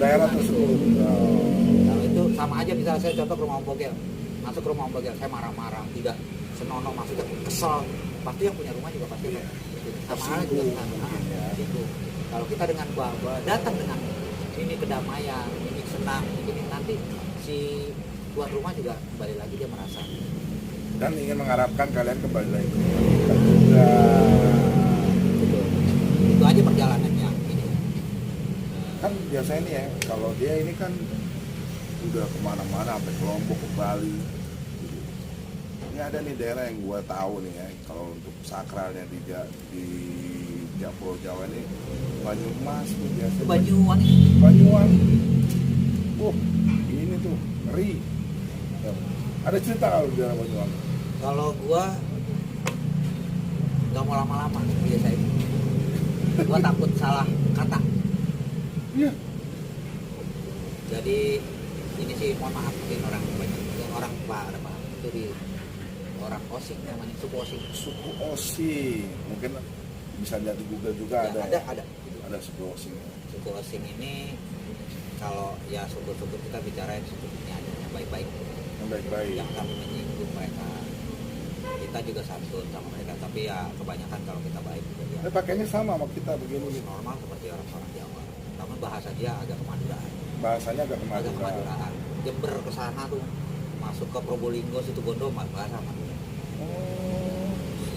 Daerah itu. tersebut. Kalau itu sama aja, misalnya saya contoh ke rumah Om Bogel, masuk ke rumah Om Bogel, saya marah-marah, tidak senonoh, maksudnya kesel. Pasti yang punya rumah juga pasti sama halnya juga tersinggung. Kalau kita dengan bahwa datang dengan ini kedamaian, ini senang, ini nanti si tuan rumah juga kembali lagi dia merasa. Dan ingin mengharapkan kalian kembali lagi. Itu aja perjalanannya ini. Kan biasanya nih ya, kalau dia ini kan udah kemana-mana sampai ke Lombok, ke Bali. Ini ada nih daerah yang gua tahu nih ya, kalau untuk sakralnya di Pulau Jawa ini Banyumas tuh biasa. Itu Banyuwangi. Banyuwangi. Ini tuh ngeri. Ya. Ada cerita kalau di daerah Banyuwangi? Kalau gua nggak mau lama-lama biasa itu. Gua takut salah kata. Iya. Jadi ini sih mohon maaf mungkin orang banyak yang orang apa itu di orang Osing namanya suku Osing. Suku Osing. Mungkin bisa lihat di Google juga Ya, ada. ada. Ada suku Osing. Suku Osing ini kalau ya suku-suku kita bicarain sukunya aja yang baik-baik, Yang baik-baik. yang kami menyinggung mereka. Kita juga santun sama mereka, tapi ya kebanyakan kalau kita baik juga dia Pakainya sama sama kita begini nih. normal seperti orang-orang Jawa. Namun bahasa dia agak kemaduraan. Bahasanya agak Agak kemajuan. kemaduraan. Jember ke sana tuh masuk ke Probolinggo situ Bondo bahasa Madura.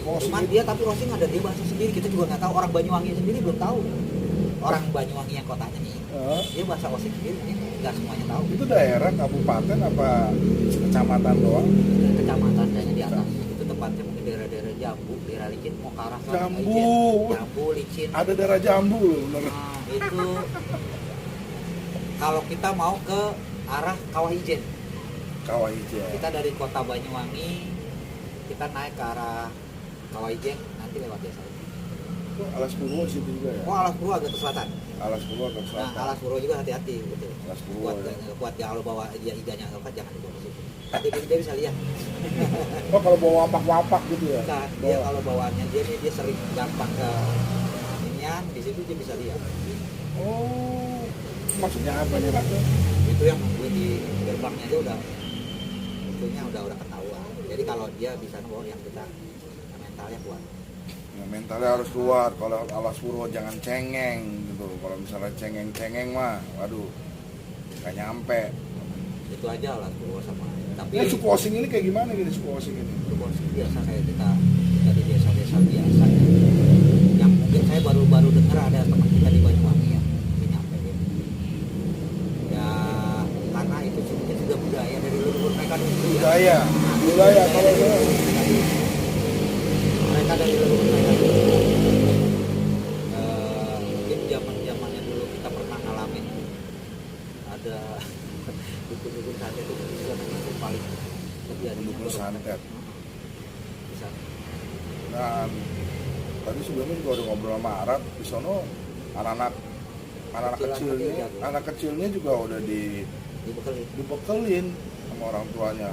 Oh, Cuman dia tapi Osing ada dia bahasa sendiri, kita juga nggak tahu, orang Banyuwangi sendiri belum tahu. orang Banyuwangi yang kotanya nih, dia bahasa Osing sendiri mungkin nggak semuanya tahu. Itu daerah kabupaten apa kecamatan doang? Kecamatan kayaknya di atas. Itu tempatnya mungkin daerah-daerah Jambu, daerah Licin, mau ke arah sana, Jambu. Ijen. Jambu, Licin. Ada daerah Jambu loh, bener. Nah, itu kalau kita mau ke arah Kawah Ijen, Kawah Ijen. kita dari kota Banyuwangi, kita naik ke arah Kawah Ijen, nanti lewat desa. Itu Alas Purwo di situ juga ya? Oh, Alas Purwo agak ke selatan. Alas Purwo ke Nah, selatan. Alas Purwo juga hati-hati, betul. Alas Purwo. Kuat, Ya. kuat kalau bawa dia iganya kuat jangan dibawa ke situ. Nanti dia bisa lihat. Oh, kalau bawa wapak-wapak gitu ya? Nah, dia kalau bawaannya dia sering gampang ke inian, di situ dia bisa lihat. Oh, maksudnya apa nih Pak? Itu yang di gerbangnya aja itunya udah ketahuan. Jadi kalau dia bisa bawa yang kita mentalnya kuat. Ya, mentalnya harus kuat. Kalau Alas Purwo jangan cengeng gitu. Kalau misalnya cengeng mah, waduh, nggak nyampe. Itu aja lah Purwo sama. Tapi Suku Osing ini kayak gimana gini suku Osing ini? itu biasa kayak kita di desa-desa biasa. Yang mungkin saya baru dengar ada teman kita di Banyuwangi ya, ini nyampe gitu. Ya karena itu sudah budaya dari leluhur mereka dulu. Budaya kalau Mereka dari leluhur mereka dulu. Mungkin zamannya dulu kita pernah ngalamin ada dukun-dukun santet itu itu paling terjadi dukun santet. bisa. Dan tadi sebelumnya juga udah ngobrol sama Arab di sono anak-anak kecilnya juga udah dibekelin sama orang tuanya.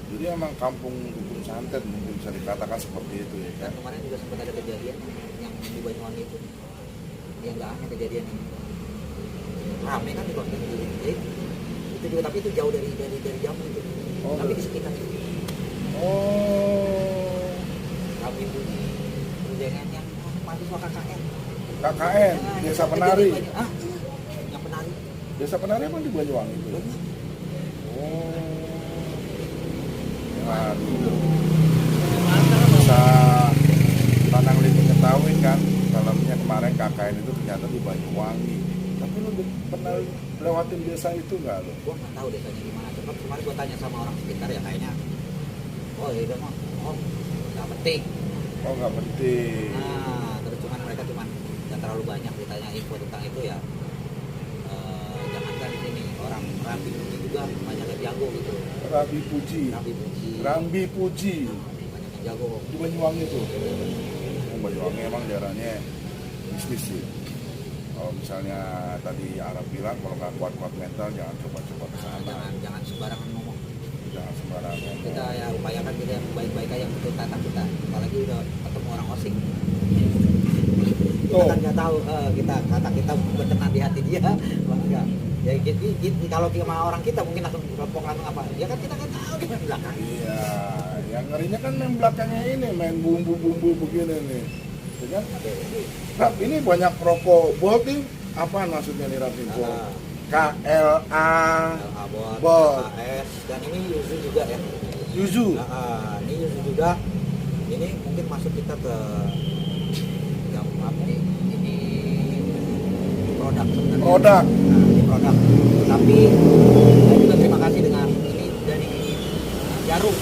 Jadi emang kampung dukun santet mungkin bisa dikatakan seperti itu ya Dan kan. kemarin juga sempat ada kejadian yang di Banyuwangi itu, yang nggak aneh kejadian yang rame kan di konten itu juga, tapi itu jauh dari Jambu itu, Oh, tapi betul. di sekitar itu Oh, rame bunyi perjanjian yang mahasiswa KKN. KKN, Nah, Desa yang Penari. kejadian yang penari. Desa Penari emang di Banyuwangi itu. Ya? Oh, aduh. Bisa Tanang Lini ketahuin kan, dalamnya kemarin KKN itu ternyata di Banyuwangi. Tapi lu pernah lewatin desa itu nggak lu? Gua nggak tahu desanya gimana. Cuma kemarin gua tanya sama orang sekitar ya kayaknya, oh ya udah mah, oh nggak penting. Oh nggak penting. Nah, terus mereka nggak terlalu banyak ditanya info tentang itu ya. Jangankan di sini orang Rambi Puji juga banyak yang jago gitu. Rambi Puji. Rambi Puji Rambi Puji banyak yang jago. di Banyuwangi itu. Oh, Banyuwangi emang daerahnya bisnis sih. Kalau misalnya tadi Arab bilang kalau nggak kuat mental jangan coba-coba ke sana. Jangan sembarangan ngomong. Jangan sembarangan. Kita ya upayakan kita yang baik-baik aja untuk tata kita. Apalagi udah ketemu orang Osing. Kita kan nggak tahu kata kita berkenan di hati dia, enggak. Ya gitu, kalau sama orang kita mungkin langsung kelompok langsung apa? Ya kan kita kan tahu di belakang. Iya, yang ngerinya kan main belakangnya ini main bumbu-bumbu begini nih. Ya kan? Rap, ini banyak rokok Bolt nih. Apa maksudnya nih Rap info? KLA Bot, KS, dan ini Yuzu juga ya. Yuzu. Ini Yuzu juga. Ini mungkin masuk kita ke yang apa nih? Ini produk sebenarnya. Produk. Nah, ini produk. Tapi saya juga terima kasih dengan ini dari Jarum.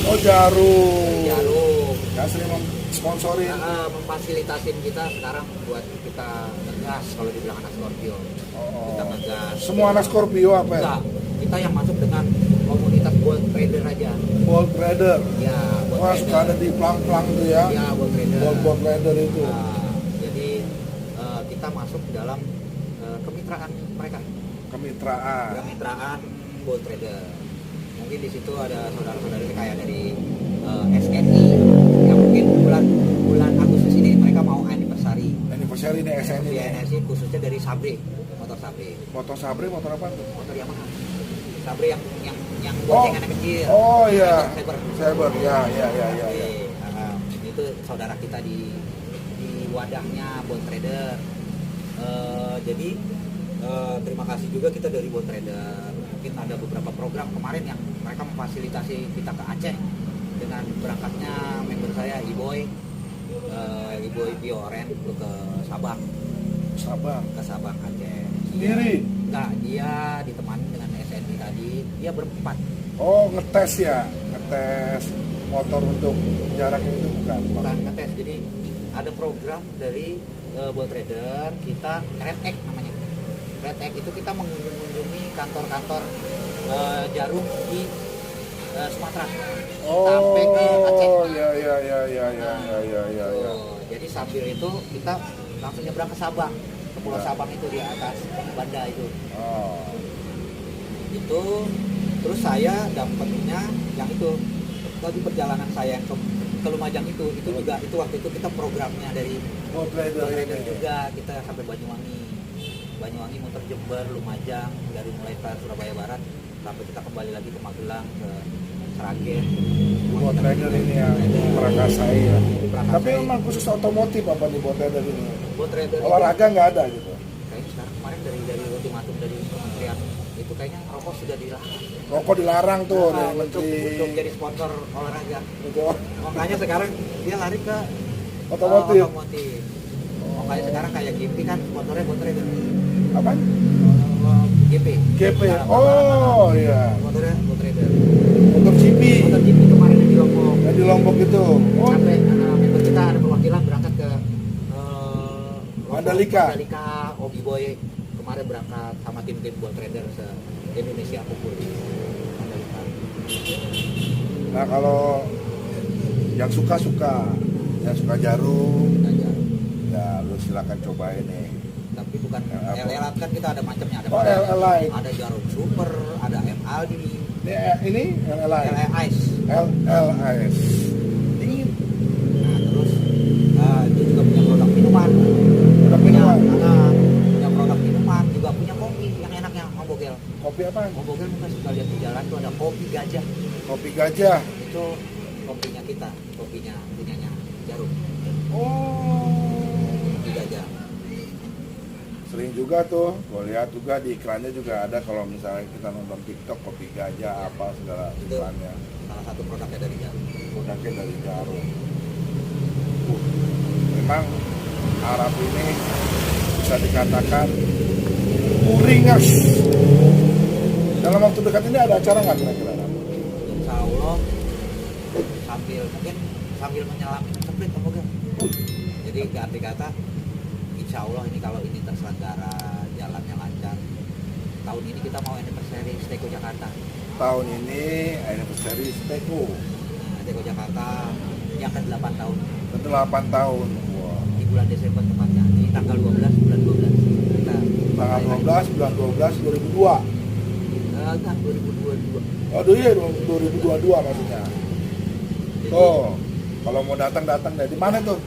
Oh Jarum. Jarum. Ya sering sponsorin. Memfasilitasin kita sekarang buat kita ngegas kalau dibilang anak Scorpio. Kita Oh. ngegas. Semua anak Scorpio apa ya? Enggak, kita yang masuk dengan komunitas Bolt Trader aja. Bolt Trader. Ya, Bolt Wah Trader. suka ada di plang-plang tuh ya. Ya, Bolt Trader. Bolt Trader itu. Nah, jadi kita masuk dalam kemitraan mereka. Kemitraan. Kemitraan Bolt Trader. Mungkin di situ ada saudara-saudara kayak dari SNI yang mungkin bulan Agustus ini mereka mau anniversary. Anniversary nih SNI nih. SNI khususnya dari Sabre, motor Sabre. Motor Sabre, motor apa tuh? Motor Yamaha. Sabre yang bonceng anak kecil. Oh iya. Saber. Ya. Itu saudara kita di wadahnya Bolt Trader. Jadi terima kasih juga kita dari Bolt Trader. Mungkin ada beberapa program kemarin yang mereka memfasilitasi kita ke Aceh dengan berangkatnya member saya Iboy Bioren ke Sabang. Sabang. ke Sabang Aceh. Sendiri? Enggak, dia ditemani dengan SNI tadi. Dia berempat. Oh, ngetes ya, ngetes motor untuk jarak itu bukan? Bukan ngetes. Jadi ada program dari Bolt Trader, kita Red Egg namanya. Red Egg itu kita mengunjungi kantor-kantor jarum di Sumatera sampai ke Aceh. Oh, ya. Jadi sambil itu kita langsung nyebrang ke Sabang, ke Pulau Ya. Sabang itu di atas Banda itu. Oh, Itu terus saya dapatnya yang itu lagi perjalanan saya ke Lumajang itu juga itu waktu itu kita programnya dari Bolt Trader Trader ini. juga, kita sampai Banyuwangi muter Jember, Lumajang, dari mulai ke Surabaya Barat sampai kita kembali lagi ke Magelang, ke Sragen. Bolt Trader ini yang Prakasai ya. Prakasai. Tapi memang khusus otomotif apa nih Bolt Trader ini? Bolt Trader itu Olahraga nggak ada gitu? kayaknya sekarang kemarin dari ultimatum dari Kementerian itu kayaknya rokok sudah dilarang. Rokok dilarang tuh Nah, dari Menteri untuk jadi sponsor olahraga. Betul. Makanya sekarang dia lari ke Otomotif. otomotif. Makanya sekarang kayak GP kan sponsornya Bolt Trader. Apa? GP. GP. Nah, Oh iya. Motornya Bolt Trader. Motor GP Motor GP kemarin yang di Lombok. yang di Lombok itu. Oh, Sampai member kita ada perwakilan berangkat ke Lombok, Mandalika. Obi Boy kemarin berangkat sama tim-tim Bolt Trader se Indonesia kumpul di Mandalika. nah kalau yang suka jarum, Aja. ya lu silakan cobain nih. Tapi bukan Apa? LL kan kita ada macamnya, ada Oh, LL Light. ada jarum super, ada MLD, Ini yang lain. LL Ice. LLIS. Dingin. Nah, terus dia juga punya produk minuman. Produk minuman. Punya produk minuman, juga punya kopi yang enaknya Om Bogel. Kopi apa? Om Bogel mungkin suka lihat di jalan tuh ada kopi gajah. Kopi gajah. Itu kopinya kita, kopinya punyanya Jarum. Oh. Kopi gajah. Sering juga tuh, gue lihat juga di iklannya juga ada kalau misalnya kita nonton TikTok kopi gajah apa segala Itu iklannya. salah satu produknya dari Jarum. Produknya dari jarum. Memang Arab ini bisa dikatakan uringas. Dalam waktu dekat ini ada acara nggak kira-kira? Insya Allah sambil menyelam seprit Om Bogel. Jadi arti kata Insya Allah ini kalau ini terselenggara jalannya lancar, tahun ini kita mau anniversary Steko Jakarta. Tahun ini anniversary Steko Nah, Steko Jakarta yang ke-8 tahun ke-8 tahun. Wah. di bulan Desember tepatnya di tanggal 12 bulan 12 kita Tanggal 12 bulan 12 2002. enggak 2022. Aduh iya 2022 maksudnya. Jadi, Oh, kalau mau datang deh. Di mana tuh?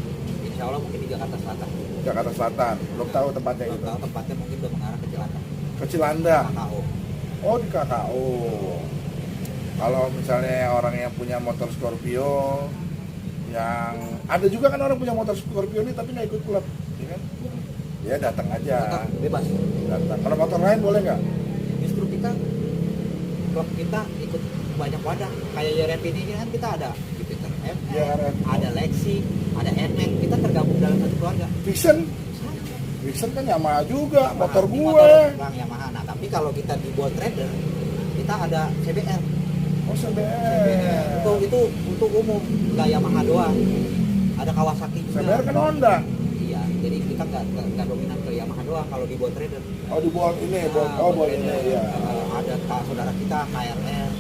Insya Allah mungkin di Jakarta Selatan. Jakarta Selatan. Belum tahu tempatnya Belum itu. tahu tempatnya, mungkin udah mengarah ke Cilacap. Ke Cilanda. KKO. Oh, di KKO. Kalau misalnya orang yang punya motor Scorpio, yang ada juga kan orang punya motor Scorpio ini tapi nggak ikut klub, ya kan? Ya datang aja. Datang, bebas. Datang. Kalau motor lain boleh nggak? Justru kita klub kita ikut banyak wadah kayak YRF ini kan kita ada Jupiter ML, YRF. ada Lexi, ada NMAX, kita tergabung dalam satu keluarga. Vision. Vision kan Yamaha juga, motor Ini gue. motor Bang Yamaha. Nah, tapi kalau kita di Bolt Trader kita ada CBR. Oh, CBR. Itu untuk umum, nggak Yamaha doang. Ada Kawasaki juga. CBR kan Honda. Iya, jadi kita nggak dominan ke Yamaha doang kalau di Bolt Trader. Oh, di Bolt ini, Bolt. Nah, Oh, Bolt Bolt ini Trader, ya. ada saudara kita KRR,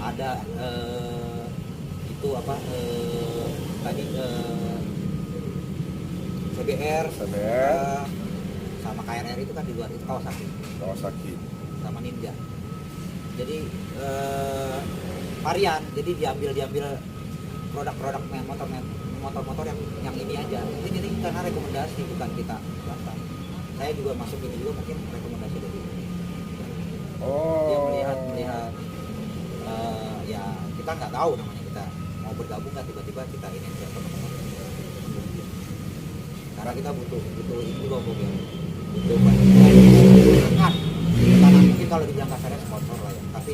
ada itu apa tadi CBR, sama KRR itu kan di luar, itu Kawasaki. sama Ninja. Jadi varian, jadi diambil produk-produk motor-motor yang ini aja. Jadi karena rekomendasi, bukan kita swasta. Saya juga masuk ini juga mungkin rekomendasi dari Oh. dia melihat ya kita nggak tahu namanya, kita mau bergabung nggak tiba-tiba kita ini ke teman-teman, karena kita butuh ini juga mungkin butuh banyak karena mungkin kalau dibilang kasarnya sponsor lah ya, tapi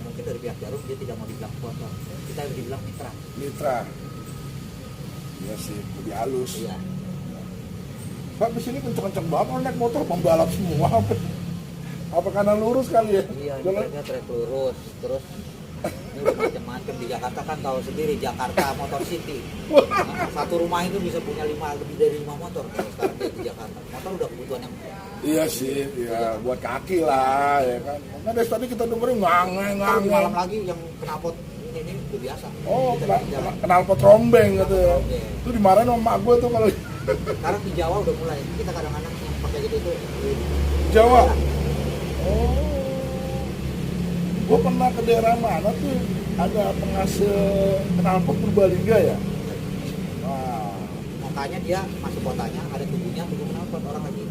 mungkin dari pihak Jarum dia tidak mau dibilang sponsor, kita dibilang mitra. Iya sih, lebih halus. Iya. Pak di sini kenceng-kenceng banget orang naik motor pembalap semua. Apa karena lurus kali ya? Iya, Jalan- ini trek lurus. Terus ini udah macam-macam di Jakarta kan tahu sendiri Jakarta Motor City. Nah, satu rumah itu bisa punya lebih dari 5 motor kalau sekarang di Jakarta. Motor udah kebutuhan yang Iya sih, ya buat kaki lah ya kan. Nah dari tadi kita dengerin Kalau ngange. malam lagi yang knalpot ini udah biasa. Oh, Kita di jalan. kenal pot rombeng gitu ya. Rombeng. Itu dimarahin sama mak gue tuh kalau Sekarang di Jawa udah mulai. Kita kadang-kadang yang pakai gitu itu Jawa. Oh, gue pernah ke daerah mana tuh ada penghasil knalpot Purbalingga ya. Wah, makanya dia masuk kotanya ada tubuh knalpot orang lagi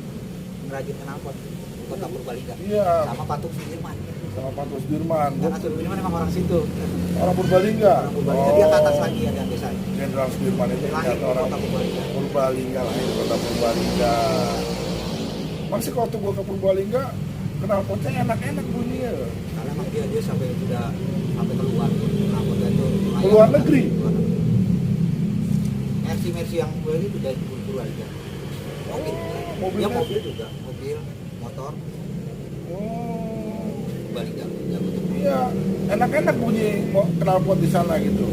ngerajin knalpot di kota Purbalingga. iya, Sama patung Sudirman. sama Pak Sudirman. Karena Sudirman memang orang situ. Orang Purbalingga. Orang Purbalingga dia ke atas lagi ada desa. Jenderal Sudirman itu Lahir di orang kota Purbalingga. Purbalingga, lahir di kota Purbalingga. Masih waktu gua ke Purbalingga, knalpotnya enak-enak bunyinya. Karena emang dia sampai sudah sampai keluar. Knalpotnya itu lumayan. Keluar negeri? Keluar negeri. Mercy yang gue itu dari Purbalingga. Mobil. mobil Dia Mercy? mobil juga, mobil, motor, Oh, Purbalingga. Ya, betul. iya, enak-enak bunyi knalpot di sana gitu.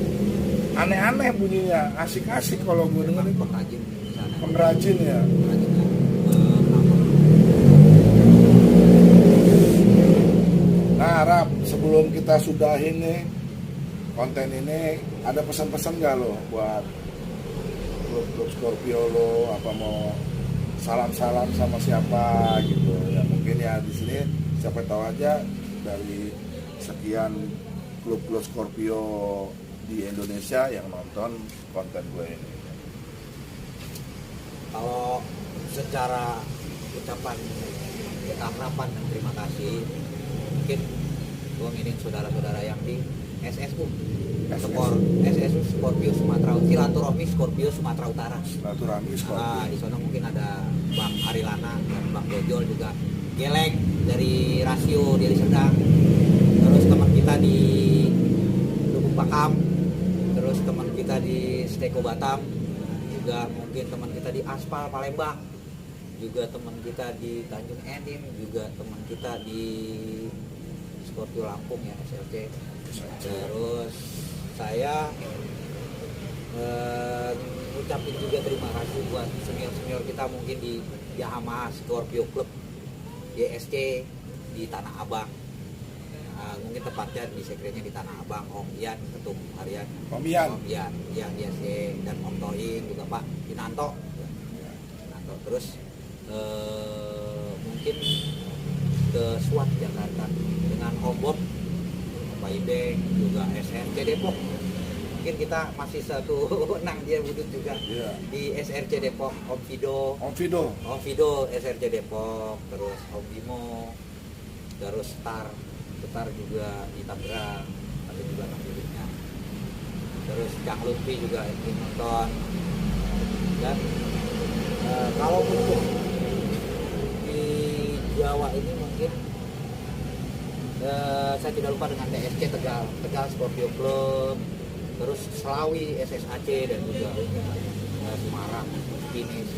Aneh-aneh bunyinya, asik-asik kalau gua dengerin itu. Pengrajin di sana. Pengrajin ya. Pengrajin knalpot. Nah, Rap, sebelum kita sudahin nih konten ini, ada pesan-pesan nggak lo buat klub Scorpio lo? Apa mau salam-salam sama siapa gitu? Ya mungkin ya di sini siapa tahu aja dari sekian klub Scorpio di Indonesia yang nonton konten gue ini. Kalau secara ucapan harapan dan terima kasih, mungkin gue nginin saudara-saudara yang di SSU Scorpio Sumatera Silaturahmi Scorpio Sumatera Utara. Silaturahmi Scorpio. Di sana mungkin ada Bang Arilana dan Bang Dojol juga, Geleng dari Rasio dari Serdang, terus teman kita di Lubuk Pakam, terus teman kita di Steko Batam, juga mungkin teman kita di Aspal Palembang, juga teman kita di Tanjung Enim, juga teman kita di Scorpio Lampung ya SLC. Terus saya ucapin juga terima kasih buat senior-senior kita mungkin di Yamaha Scorpio Club YSC di Tanah Abang. Mungkin tepatnya di sekretnya di Tanah Abang, Om Ian, Ketum Harian Om Ian. yang YSC, dan Om Toing juga Pak Pinanto. Terus mungkin ke SWAT Jakarta dengan Om Bob, Pak Ibeng, juga SRC Depok. Mungkin kita masih satu nang dia budut juga. Iya. Di SRC Depok, Om Fido SRC Depok, terus Om Bimo, terus Star juga di Tangerang, ada juga nang budutnya. Terus Kang Lutfi juga yang nonton. Dan kalau untuk di Jawa ini mungkin saya tidak lupa dengan TSC Tegal Scorpio Club, terus Selawi SSAC, dan juga Semarang Finish,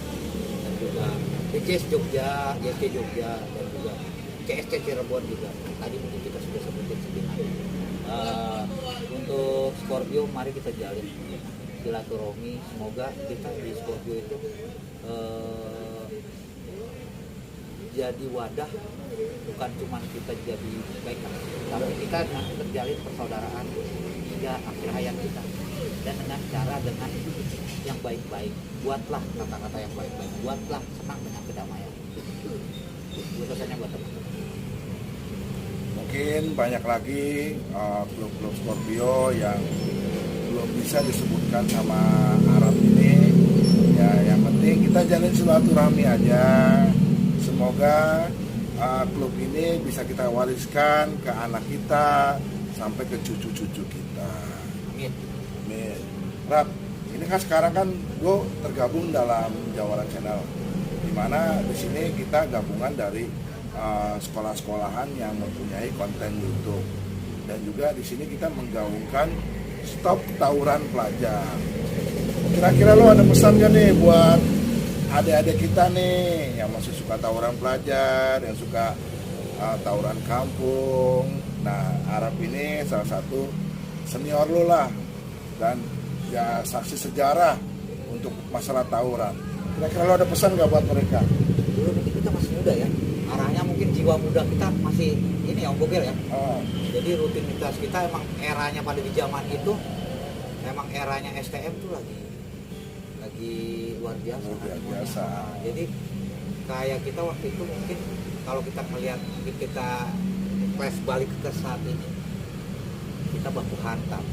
dan juga YSC Jogja, dan juga CSC Cirebon juga. Tadi mungkin kita sudah sebutin sejenak. Untuk Scorpio mari kita jalin silaturahmi, semoga kita di Scorpio itu jadi wadah, bukan cuma kita jadi baiklah, tapi kita nanti terjalin persaudaraan hingga akhir hayat kita, dan dengan cara dengan yang baik-baik. Buatlah kata-kata yang baik-baik, buatlah senang dengan kedamaian. Itu pesannya buat teman-teman. Mungkin banyak lagi klub-klub Scorpio yang belum bisa disebutkan sama Arab ini. Ya, yang penting kita jalin silaturahmi aja. Semoga klub ini bisa kita wariskan ke anak kita sampai ke cucu-cucu kita. Amin. Amin. Rap, ini kan sekarang kan gue tergabung dalam Jawara Channel, dimana di sini kita gabungan dari sekolah-sekolahan yang mempunyai konten YouTube, dan juga di sini kita menggaungkan stop tawuran pelajar. Kira-kira lo ada pesan gak nih buat adik-adik kita nih yang masih suka tawuran pelajar, yang suka tawuran kampung. Nah, Arab ini salah satu senior lu lah, dan ya saksi sejarah untuk masalah tawuran. Kira-kira lo ada pesan nggak buat mereka? Dulu mungkin kita masih muda ya, arahnya mungkin jiwa muda kita masih ini ya Om Bogel ya. Jadi rutinitas kita emang eranya pada di zaman itu, emang eranya STM tuh lagi luar biasa. Nah, jadi kayak kita waktu itu mungkin kalau kita melihat, mungkin kita flash balik ke saat ini, kita baku hantam,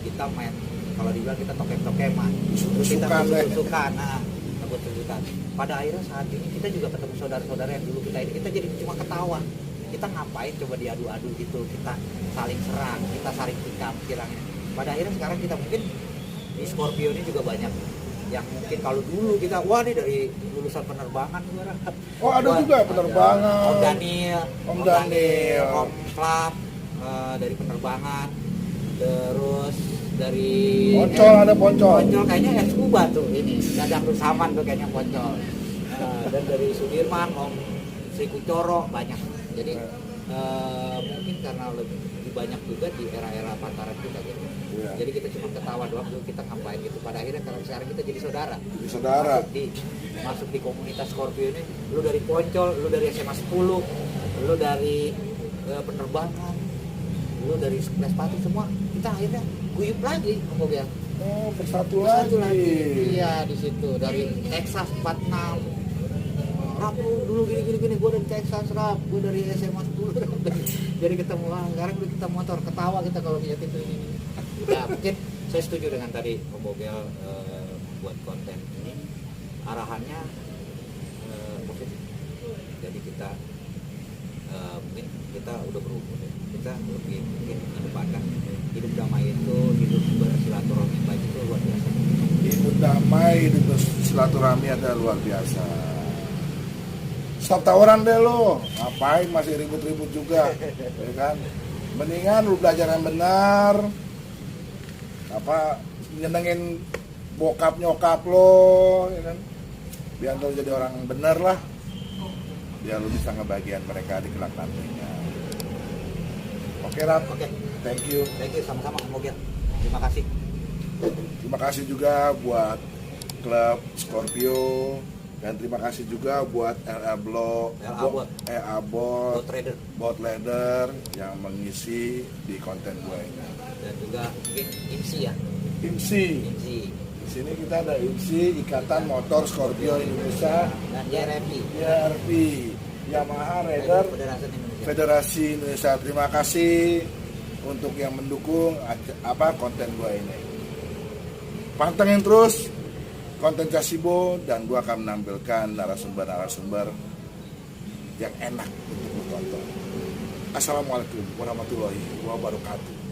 kita main, kalau dibilang kita tokem-tokeman, terus kita tusukan, tusukan. Pada akhirnya saat ini kita juga ketemu saudara-saudara yang dulu kita ini, kita jadi cuma ketawa. Kita ngapain coba diadu-adu gitu, kita saling serang, kita saling tikam kirangnya. Pada akhirnya sekarang kita mungkin di Scorpio ini juga banyak yang mungkin kalau dulu kita, wah nih dari lulusan penerbangan. Oh, ada juga penerbangan. Om Daniel, Om Slap dari penerbangan, terus dari Poncol, ada Poncol. Poncol kayaknya Scuba tuh ini, Dadang Rusaman tuh kayaknya Poncol. Dan dari Sudirman, Om Sri Kucoro banyak. Jadi mungkin karena lebih banyak juga di era-era pantaran kita gitu. Iya. Jadi kita cuma ketawa doang dulu, kita ngapain gitu. Pada akhirnya kalau sekarang kita jadi saudara. Jadi saudara. Masuk di komunitas Scorpio ini, lu dari Poncol, lu dari SMA 10, lu dari penerbangan, lu dari Sepatu, semua kita akhirnya guyup lagi, kemudian Bersatu lagi. lagi. Iya, di situ dari Texas 46. Rap lu dulu gini, gue dari Texas, Rap, gue dari SMA 10. Jadi ketemu, sekarang udah kita motor, ketawa kita kalau lihat itu ini. Ya mungkin saya setuju dengan tadi Om Bogel buat konten ini, arahannya positif. Jadi kita mungkin kita udah berumur, kita lebih mungkin mengedepankan hidup damai itu, hidup bersilaturahmi baik itu luar biasa. Hidup damai, hidup bersilaturahmi adalah luar biasa. Stop tawuran deh lo, ngapain masih ribut-ribut juga, ya kan? Mendingan lu belajar yang benar, nyenengin bokap nyokap lo, ya kan? Biar lo jadi orang bener lah, biar lo bisa ngebagian mereka di kelak nantinya. Oke, Rap. Oke. Thank you. Sama-sama Om Bogel. Terima kasih. Terima kasih juga buat klub Scorpio, dan terima kasih juga buat LA Bot Leader yang mengisi di konten gue ini. Dan juga mungkin IMSI ya. IMSI. Di sini kita ada IMSI, Ikatan Motor Scorpio Indonesia, Dan JRP, Yamaha Rider Federasi Indonesia. Terima kasih untuk yang mendukung konten gue ini. Pantengin terus konten Casibo, dan gua akan menampilkan narasumber yang enak untuk ditonton. Assalamualaikum warahmatullahi wabarakatuh.